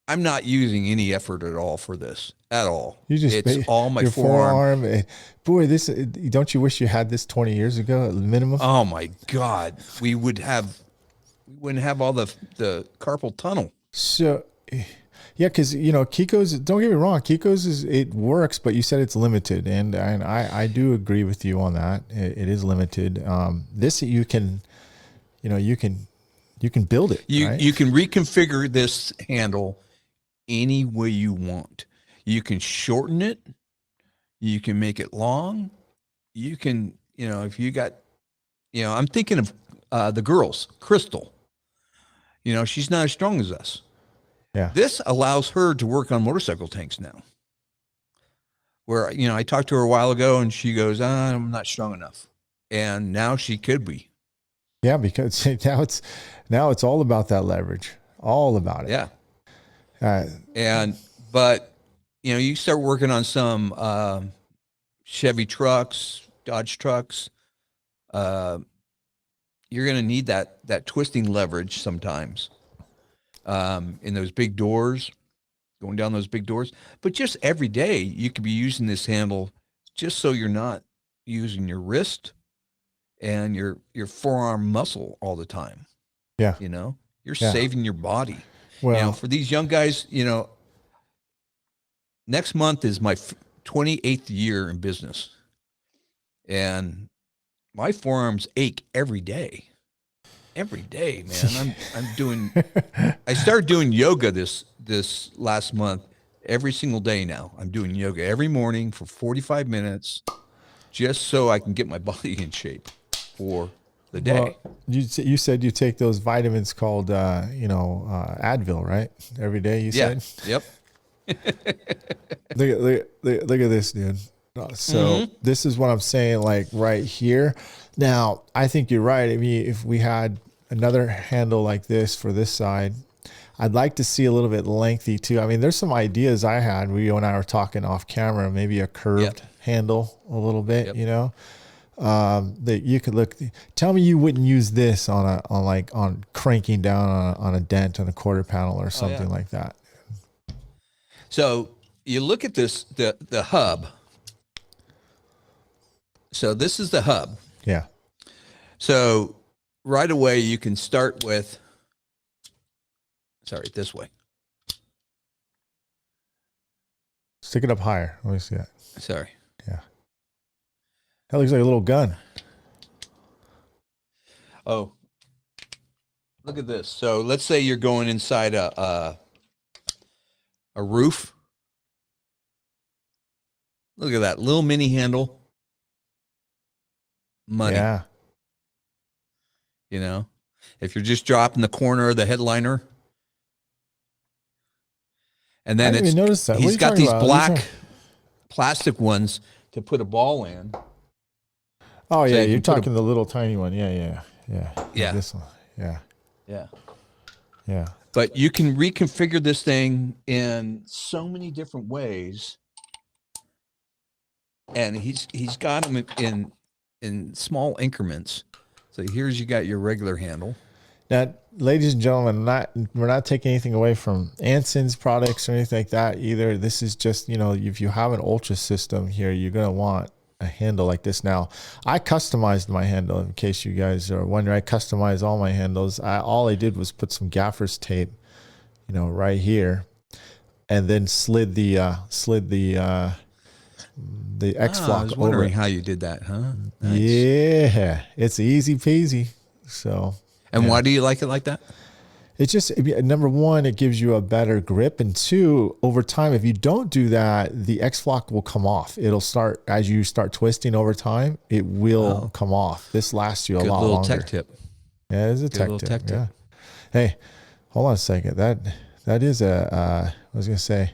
I'm not using any effort at all for this, at all. It's all my forearm.
Boy, don't you wish you had this 20 years ago at the minimum?
Oh my God. We wouldn't have all the carpal tunnel.
So, yeah, because, Kiko's, don't get me wrong, Kiko's it works, but you said it's limited, and I do agree with you on that. It is limited. This you can build it.
You can reconfigure this handle any way you want. You can shorten it. You can make it long. You can, if you got, I'm thinking of the girls, Crystal. She's not as strong as us.
Yeah.
This allows her to work on motorcycle tanks now. Where, I talked to her a while ago and she goes, I'm not strong enough. And now she could be.
Yeah, because now it's all about that leverage. All about it.
Yeah. But you start working on some Chevy trucks, Dodge trucks, you're going to need that twisting leverage sometimes in those big doors, going down those big doors. But just every day, you could be using this handle just so you're not using your wrist and your forearm muscle all the time.
Yeah.
You're saving your body.
Well,
for these young guys, next month is my 28th year in business, and my forearms ache every day. Every day, man. I started doing yoga this last month. Every single day now, I'm doing yoga every morning for 45 minutes, just so I can get my body in shape for the day.
Well, you said you take those vitamins called, Advil, right? Every day, you said?
Yep.
Look at this, dude. So this is what I'm saying, like right here. Now, I think you're right. I mean, if we had another handle like this for this side, I'd like to see a little bit lengthy too. I mean, there's some ideas I had. You and I were talking off camera, maybe a curved handle a little bit, that you could look. Tell me you wouldn't use this on cranking down on a dent on a quarter panel or something like that.
So you look at this, the hub. So this is the hub.
Yeah.
So right away you can start with, this way.
Stick it up higher. Let me see that.
Sorry.
Yeah. That looks like a little gun.
Oh, look at this. So let's say you're going inside a roof. Look at that little mini handle. Money.
Yeah.
If you're just dropping the corner of the headliner. And then
I didn't even notice that.
He's got these black plastic ones to put a ball in.
Oh, yeah. You're talking the little tiny one. Yeah. This one. Yeah.
But you can reconfigure this thing in so many different ways. And he's got them in small increments. So here's, you got your regular handle.
Now, ladies and gentlemen, we're not taking anything away from Anson's products or anything like that either. This is just, if you have an Ultra system here, you're going to want a handle like this. Now, I customized my handle, in case you guys are wondering. I customized all my handles. All I did was put some gaffer's tape, right here, and then slid the X-Flock
I was wondering how you did that, huh? Nice.
Yeah, it's easy peasy. So.
And why do you like it like that?
It's just, number one, it gives you a better grip. And two, over time, if you don't do that, the X-Flock will come off. It'll start, as you start twisting over time, it will come off. This lasts you a lot
little
longer.
tech tip.
Yeah, it is a tech tip. Yeah. Hey, hold on a second. That is I was going to say,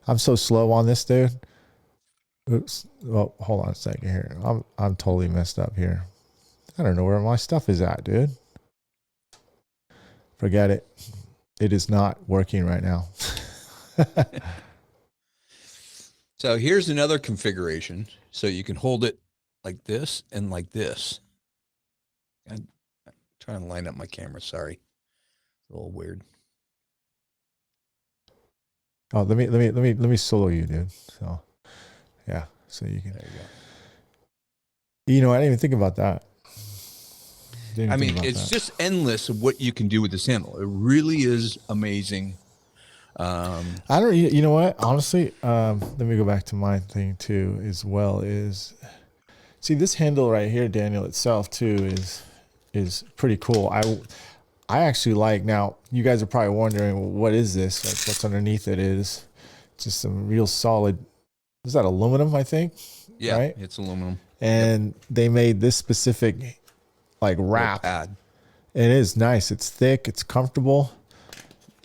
I'm so slow on this, dude. Oops. Oh, hold on a second here. I'm totally messed up here. I don't know where my stuff is at, dude. Forget it. It is not working right now.
So here's another configuration. So you can hold it like this and like this. I'm trying to line up my camera. Sorry. A little weird.
Oh, let me solo you, dude. So yeah. So you can,
there you go.
You know, I didn't even think about that.
I mean, it's just endless of what you can do with this handle. It really is amazing.
I don't, you know what? Honestly, let me go back to my thing too, as well. Is see this handle right here, Daniel, itself too is pretty cool. I actually like. Now you guys are probably wondering, what is this? Like, what's underneath it is just some real solid. Is that aluminum? I think.
Yeah,
right?
It's aluminum.
And they made this specific like wrap.
Pad.
It is nice. It's thick. It's comfortable.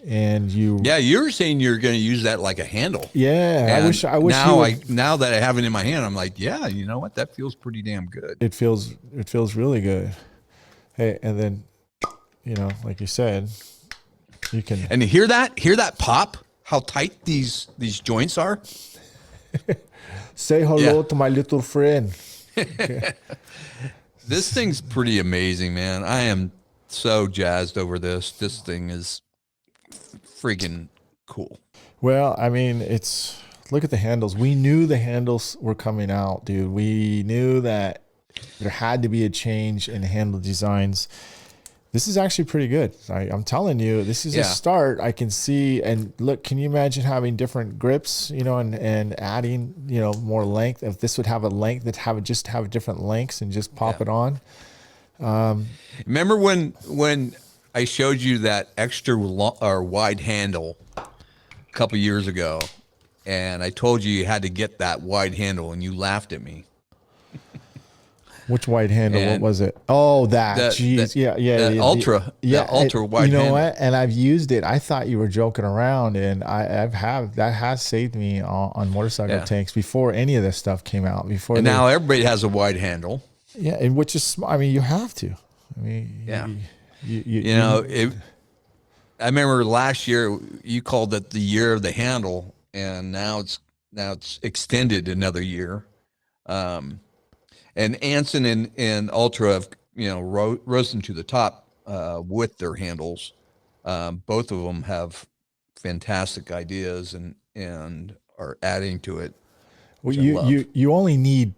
And you.
Yeah, you were saying you're going to use that like a handle.
Yeah,
And
I wish.
Now that I have it in my hand, I'm like, yeah, you know what? That feels pretty damn good.
It feels really good. Hey, and then, you know, like you said, you can.
And hear that pop? How tight these joints are?
Say hello to my little friend.
This thing's pretty amazing, man. I am so jazzed over this. This thing is freaking cool.
Well, I mean, look at the handles. We knew the handles were coming out, dude. We knew that there had to be a change in handle designs. This is actually pretty good. I'm telling you, this is a start. I can see, and look, can you imagine having different grips, you know, and adding, you know, more length? If this would have a length that have different lengths and just pop it on.
Remember when I showed you that extra or wide handle a couple years ago, and I told you had to get that wide handle, and you laughed at me.
Which wide handle? What was it? Oh, that. Jeez. Yeah.
Ultra.
Yeah.
Ultra wide handle.
You know what? And I've used it. I thought you were joking around, and that has saved me on motorcycle tanks before any of this stuff came out. And
now everybody has a wide handle.
Yeah, and which is, I mean, you have to. I mean,
I remember last year you called it the year of the handle, and now it's extended another year. And Anson and Ultra have, you know, risen to the top with their handles. Both of them have fantastic ideas and are adding to it.
Well, you only need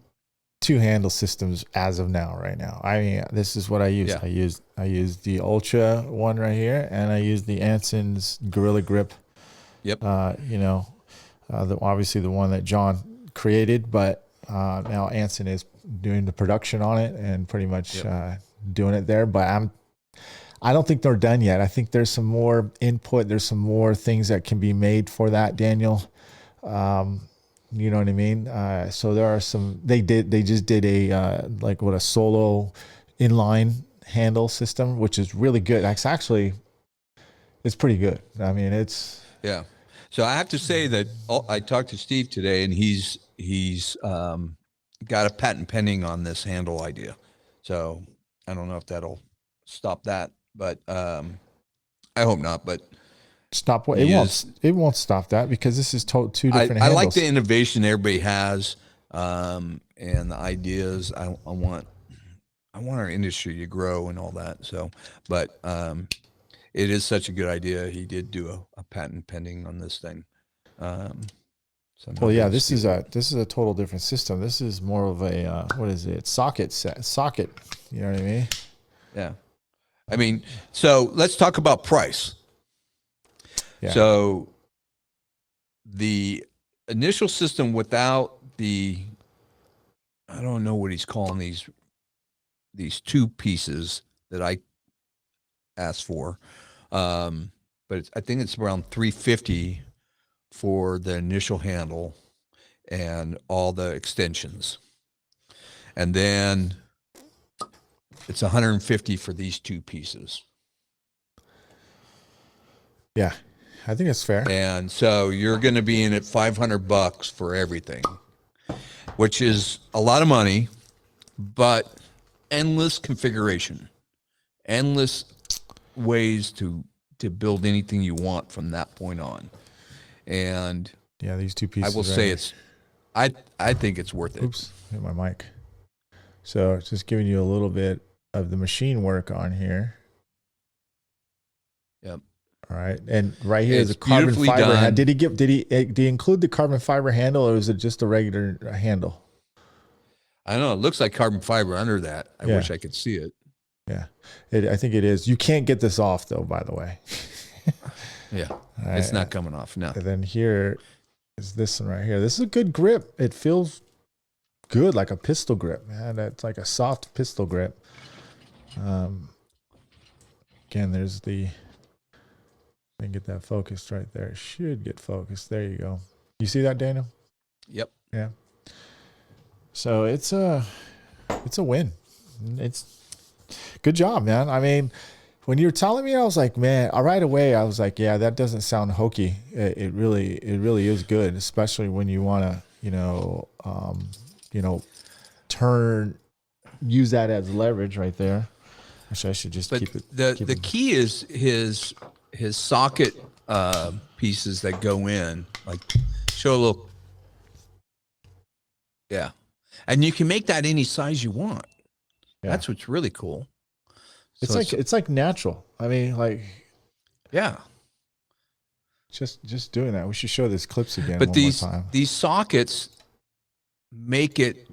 2 handle systems as of now, right now. I mean, this is what I use. Yeah. I use the Ultra one right here, and I use the Anson's Gorilla Grip.
Yep.
You know, obviously the one that John created, but now Anson is doing the production on it and pretty much doing it there. But I don't think they're done yet. I think there's some more input. There's some more things that can be made for that, Daniel. You know what I mean? So there are some. They just did a a solo inline handle system, which is really good. It's pretty good. I mean, it's
So I have to say that I talked to Steve today, and he's got a patent pending on this handle idea. So I don't know if that'll stop that, but I hope not. But
stop what? It won't stop that, because this is two different handles.
I like the innovation everybody has, and the ideas. I want our industry to grow and all that. So, but it is such a good idea. He did do a patent pending on this thing.
Well, yeah, this is a total different system. This is more of a what is it? Socket. You know what I mean?
Yeah. I mean, so let's talk about price.
Yeah.
So the initial system without I don't know what he's calling these 2 pieces that I asked for. But I think it's around 350 for the initial handle and all the extensions. And then it's 150 for these two pieces.
Yeah, I think it's fair.
And so you're going to be in at $500 for everything, which is a lot of money, but endless configuration, endless ways to build anything you want from that point on. And
yeah, these two pieces.
I will say I think it's worth it.
Oops, hit my mic. So it's just giving you a little bit of the machine work on here.
Yep.
All right, and right here is
It's
a carbon
beautifully
fiber.
done.
Did he include the carbon fiber handle, or was it just a regular handle?
I don't know. It looks like carbon fiber under that. I
Yeah.
wish I could see it.
Yeah, I think it is. You can't get this off though, by the way.
Yeah.
Right.
It's not coming off. No.
And then here is this one right here. This is a good grip. It feels good, like a pistol grip, man. It's like a soft pistol grip. Again, there's the. I can get that focused right there. It should get focused. There you go. You see that, Daniel?
Yep.
Yeah. So it's a win. It's good job, man. I mean, when you were telling me, I was like, man, right away, I was like, yeah, that doesn't sound hokey. It really is good, especially when you want to, use that as leverage right there. Actually, I should just
But
keep it.
the key is his socket pieces that go in. Like, show a little. Yeah. And you can make that any size you want.
Yeah.
That's what's really cool.
It's
So
it's like natural. I mean, like
yeah.
just doing that. We should show this clips again.
But
one
these
more time.
these sockets make it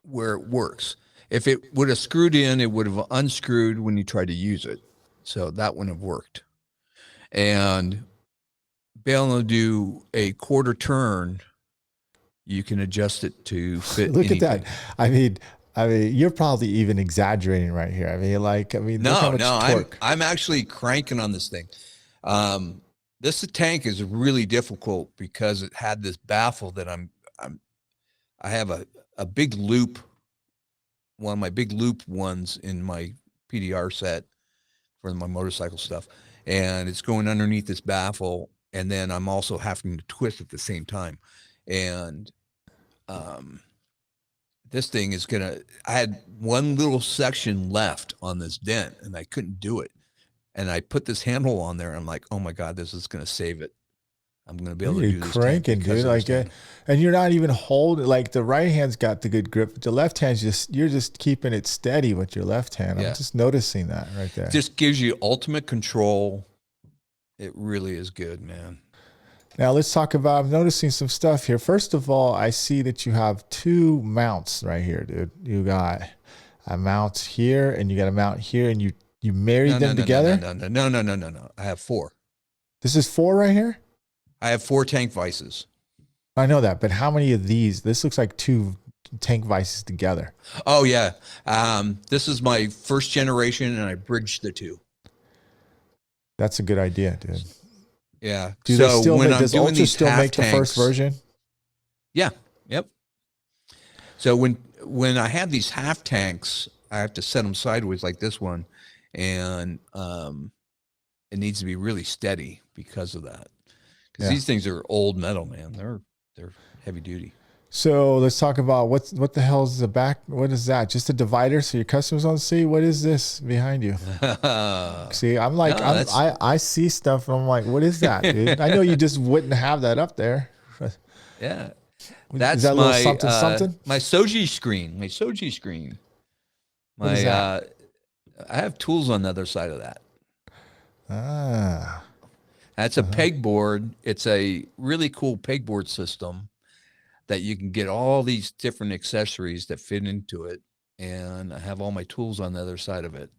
where it works. If it would have screwed in, it would have unscrewed when you tried to use it. So that wouldn't have worked. And being able to do a quarter turn, you can adjust it to fit.
Look
anything.
at that. I mean, you're probably even exaggerating right here. look how much torque.
I'm actually cranking on this thing. This tank is really difficult because it had this baffle that I have a big loop, one of my big loop ones in my PDR set for my motorcycle stuff, and it's going underneath this baffle, and then I'm also having to twist at the same time, and this thing is I had one little section left on this dent and I couldn't do it. And I put this handle on there. And I'm like, oh my God, this is going to save it. I'm going to be able to do this.
Cranking, dude. Like, and you're not even holding, like the right hand's got the good grip, but the left hand's you're just keeping it steady with your left hand.
Yeah.
I'm just noticing that right there.
It just gives you ultimate control. It really is good, man.
Now let's talk about, I'm noticing some stuff here. First of all, I see that you have two mounts right here, dude. You got a mount here and you got a mount here, and you married them together?
No. I have four.
This is four right here?
I have 4 tank vices.
I know that, but how many of these? This looks like 2 tank vices together.
Oh yeah. This is my first generation and I bridged the 2.
That's a good idea, dude.
Yeah.
Does Ultra still make the first version?
Yeah. Yep. So when I have these half tanks, I have to set them sideways like this one, and it needs to be really steady because of that. Because these things are old metal, man. They're heavy duty.
So let's talk about what the hell is the back? What is that? Just a divider so your customers don't see? What is this behind you? See, I'm like, I see stuff. And I'm like, what is that, dude? I know you just wouldn't have that up there.
Yeah.
Is that my something?
My Soji screen. My Soji screen.
What is that?
I have tools on the other side of that.
Ah.
That's a pegboard. It's a really cool pegboard system that you can get all these different accessories that fit into it. And I have all my tools on the other side of it.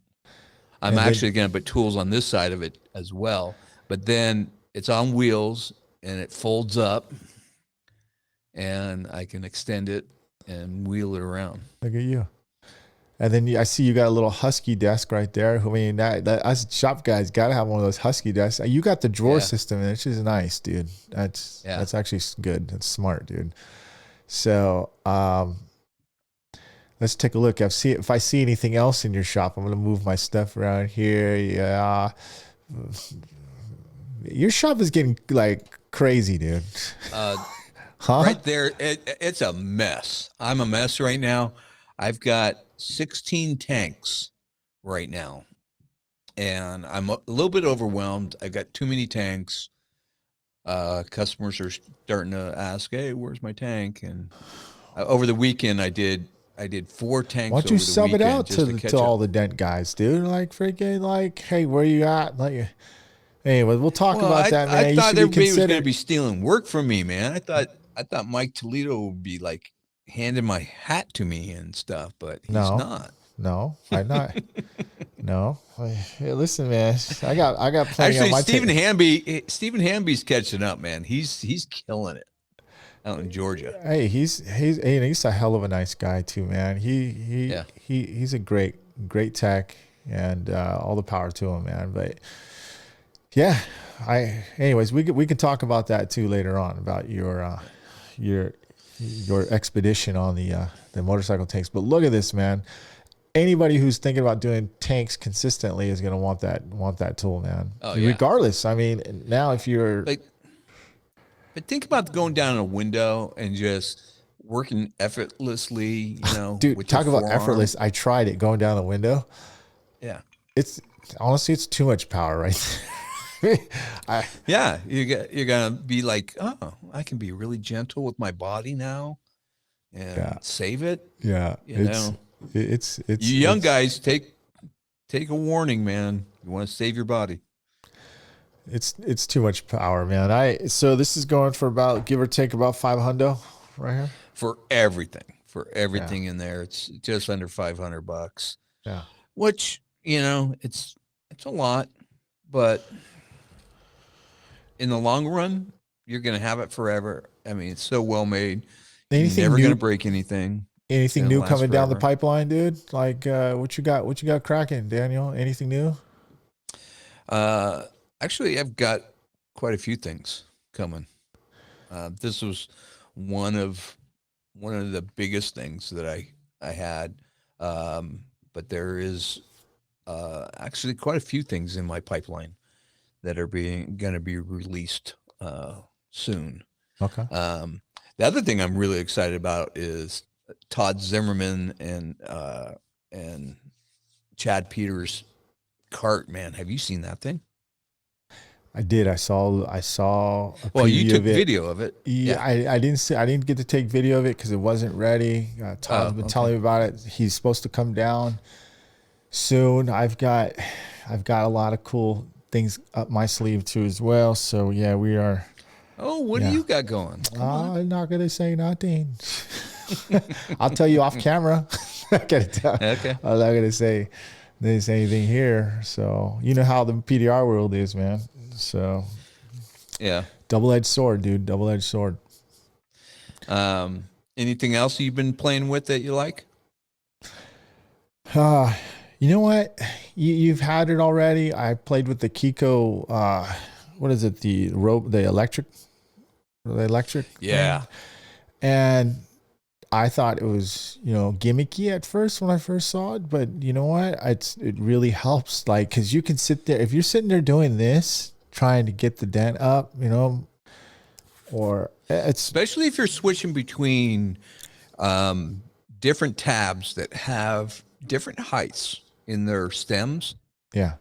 I'm actually going to put tools on this side of it as well. But then it's on wheels and it folds up and I can extend it and wheel it around.
Look at you. And then I see you got a little husky desk right there. I mean, that us shop guys got to have one of those husky desks. You got the drawer system, and it's just nice, dude. That's actually good. That's smart, dude. So let's take a look. If I see anything else in your shop, I'm gonna move my stuff around here. Yeah, your shop is getting like crazy, dude. Huh?
Right there, it's a mess. I'm a mess right now. I've got 16 tanks right now, and I'm a little bit overwhelmed. I've got too many tanks. Customers are starting to ask, "Hey, where's my tank?" And over the weekend, I did 4 tanks.
Why don't you sub it out to all the dent guys, dude? Like freaking, like, hey, where you at? Like, anyway, we'll talk about that, man.
I thought everybody was going to be stealing work from me, man. I thought Mike Toledo would be like handing my hat to me and stuff, but he's not.
No, I'm not. No. Hey, listen, man. I got plenty on my
Stephen Hamby's catching up, man. He's killing it out in Georgia.
Hey, he's a hell of a nice guy too, man. He's a great tech, and all the power to him, man. But yeah, anyways, we can talk about that too later on, about your expedition on the motorcycle tanks. But look at this, man. Anybody who's thinking about doing tanks consistently is going to want that tool, man. Oh, yeah. Regardless, I mean, now if you're
but think about going down a window and just working effortlessly, you know.
Dude, talk about effortless. I tried it going down the window.
Yeah,
it's honestly too much power right there.
You're gonna be like, oh, I can be really gentle with my body now and save it.
Yeah, it's
you young guys, take a warning, man. You want to save your body.
It's too much power, man. So this is going for about, give or take, about $500 right here
for everything in there. It's just under $500.
Yeah,
which, you know, it's a lot, but in the long run, you're gonna have it forever. I mean, it's so well made. You're never gonna break anything.
Anything new coming down the pipeline, dude? Like, what you got cracking, Daniel? Anything new?
Actually, I've got quite a few things coming. This was one of the biggest things that I had. But there is actually quite a few things in my pipeline that are going to be released soon.
Okay.
The other thing I'm really excited about is Todd Zimmerman and Chad Peters' cart, man. Have you seen that thing?
I did. I saw.
Well, you took video of it.
Yeah, I didn't get to take video of it because it wasn't ready. Todd's been telling me about it. He's supposed to come down soon. I've got a lot of cool things up my sleeve too as well. So yeah, we are.
Oh, what do you got going?
I'm not gonna say nothing. I'll tell you off camera. Okay. I'm not gonna say anything here. So you know how the PDR world is, man. So
yeah,
double-edged sword, dude. Double-edged sword.
Anything else you've been playing with that you like?
You know what? You've had it already. I played with the Kiko. What is it? The electric.
Yeah.
Thing. And I thought it was, gimmicky at first when I first saw it, but you know what? It really helps, like, because you can sit there, if you're sitting there doing this, trying to get the dent up, or it's
especially if you're switching between different tabs that have different heights in their stems.
Yeah.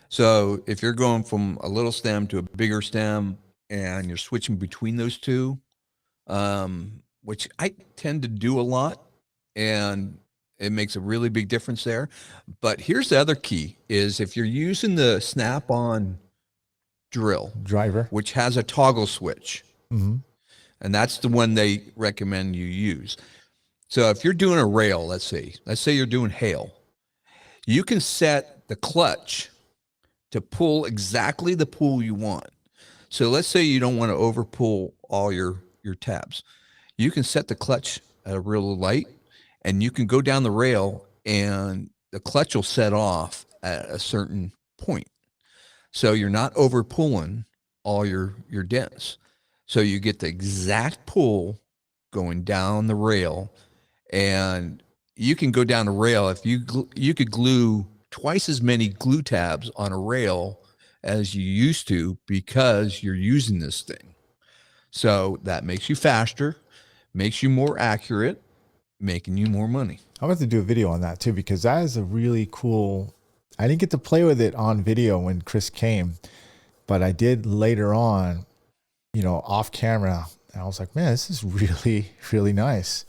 So if you're going from a little stem to a bigger stem and you're switching between those two, which I tend to do a lot, and it makes a really big difference there. But here's the other key is if you're using the snap-on driver, which has a toggle switch,
mm-hmm.
and that's the one they recommend you use. So if you're doing a rail, let's say you're doing hail, you can set the clutch to pull exactly the pull you want. So let's say you don't want to over pull all your tabs. You can set the clutch at a real light, and you can go down the rail and the clutch will set off at a certain point. So you're not over pulling all your dents. So you get the exact pull going down the rail, and you can go down the rail. If you could glue twice as many glue tabs on a rail as you used to, because you're using this thing. So that makes you faster, makes you more accurate, making you more money.
I'm going to do a video on that too, because that is a really cool. I didn't get to play with it on video when Chris came, but I did later on, you know, off camera. And I was like, man, this is really, really nice.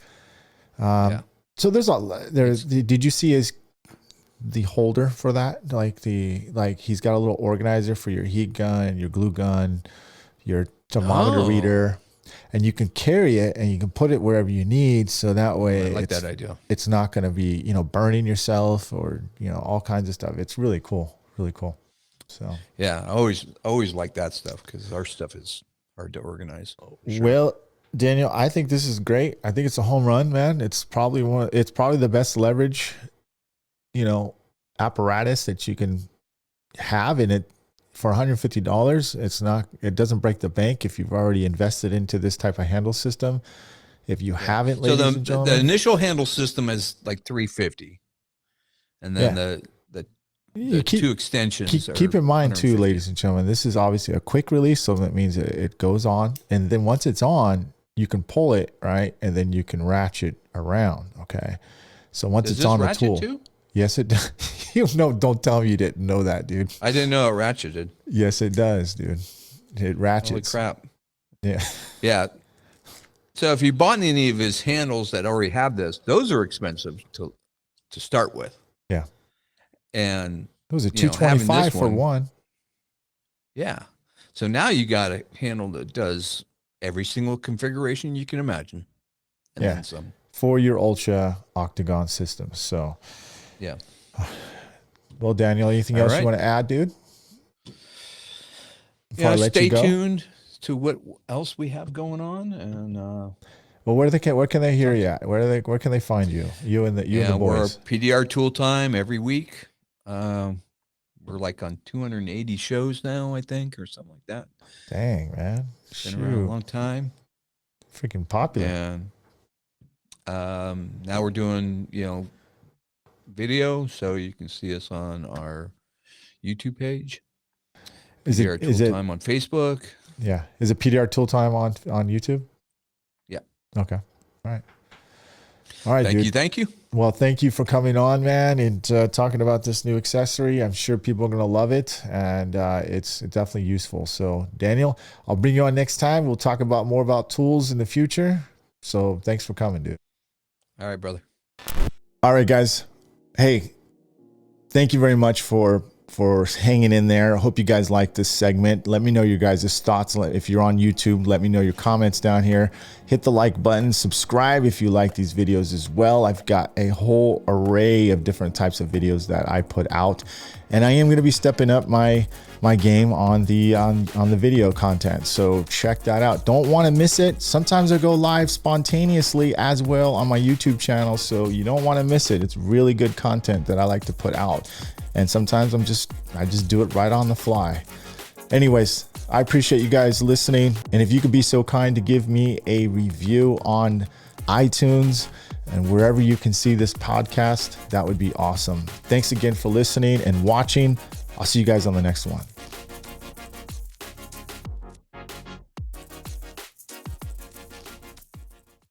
So did you see the holder for that? Like he's got a little organizer for your heat gun, your glue gun, your thermometer reader, and you can carry it and you can put it wherever you need. So that way,
I like that idea.
It's not going to be, you know, burning yourself or, you know, all kinds of stuff. It's really cool. Really cool. So,
yeah, I always like that stuff, because our stuff is hard to organize.
Sure. Well, Daniel, I think this is great. I think it's a home run, man. It's probably the best leverage, you know, apparatus that you can have in it. For $150, it doesn't break the bank if you've already invested into this type of handle system. If you haven't, ladies and gentlemen,
the initial handle system is like $350, and then the two extensions.
Keep in mind too, ladies and gentlemen, this is obviously a quick release, so that means it goes on, and then once it's on, you can pull it, right, and then you can ratchet around. Okay, so once it's on the tool. Too? Yes, it does. Don't tell me you didn't know that, dude.
I didn't know it ratcheted.
Yes, it does, dude. It ratchets.
Holy crap.
Yeah.
Yeah. So if you bought any of his handles that already have this, those are expensive to start with.
Yeah.
And
it was a $225 for one.
Yeah. So now you got a handle that does every single configuration you can imagine. And then some.
For your Ultra Octagon system. So,
yeah.
Well, Daniel, anything else you want to add, dude?
Stay tuned to what else we have going on, and
well, where can they hear you at? Where can they find you? You and the boys.
We're PDR Tool Time every week. We're like on 280 shows now, I think, or something like that.
Dang, man,
been around a long time.
Freaking popular.
And now we're doing video, so you can see us on our YouTube page. PDR Tool Time on Facebook.
Yeah. Is it PDR Tool Time on YouTube?
Yeah.
Okay. All right, dude.
Thank you.
Well, thank you for coming on, man, and talking about this new accessory. I'm sure people are going to love it, and it's definitely useful. So, Daniel, I'll bring you on next time. We'll talk more about tools in the future. So, thanks for coming, dude.
All right, brother.
All right, guys. Hey, thank you very much for hanging in there. I hope you guys like this segment. Let me know your guys' thoughts. If you're on YouTube, let me know your comments down here. Hit the like button. Subscribe if you like these videos as well. I've got a whole array of different types of videos that I put out, and I am going to be stepping up my game on the video content. So check that out. Don't want to miss it. Sometimes I go live spontaneously as well on my YouTube channel, so you don't want to miss it. It's really good content that I like to put out. And sometimes I just do it right on the fly. Anyways, I appreciate you guys listening. And if you could be so kind to give me a review on iTunes and wherever you can see this podcast, that would be awesome. Thanks again for listening and watching. I'll see you guys on the next one.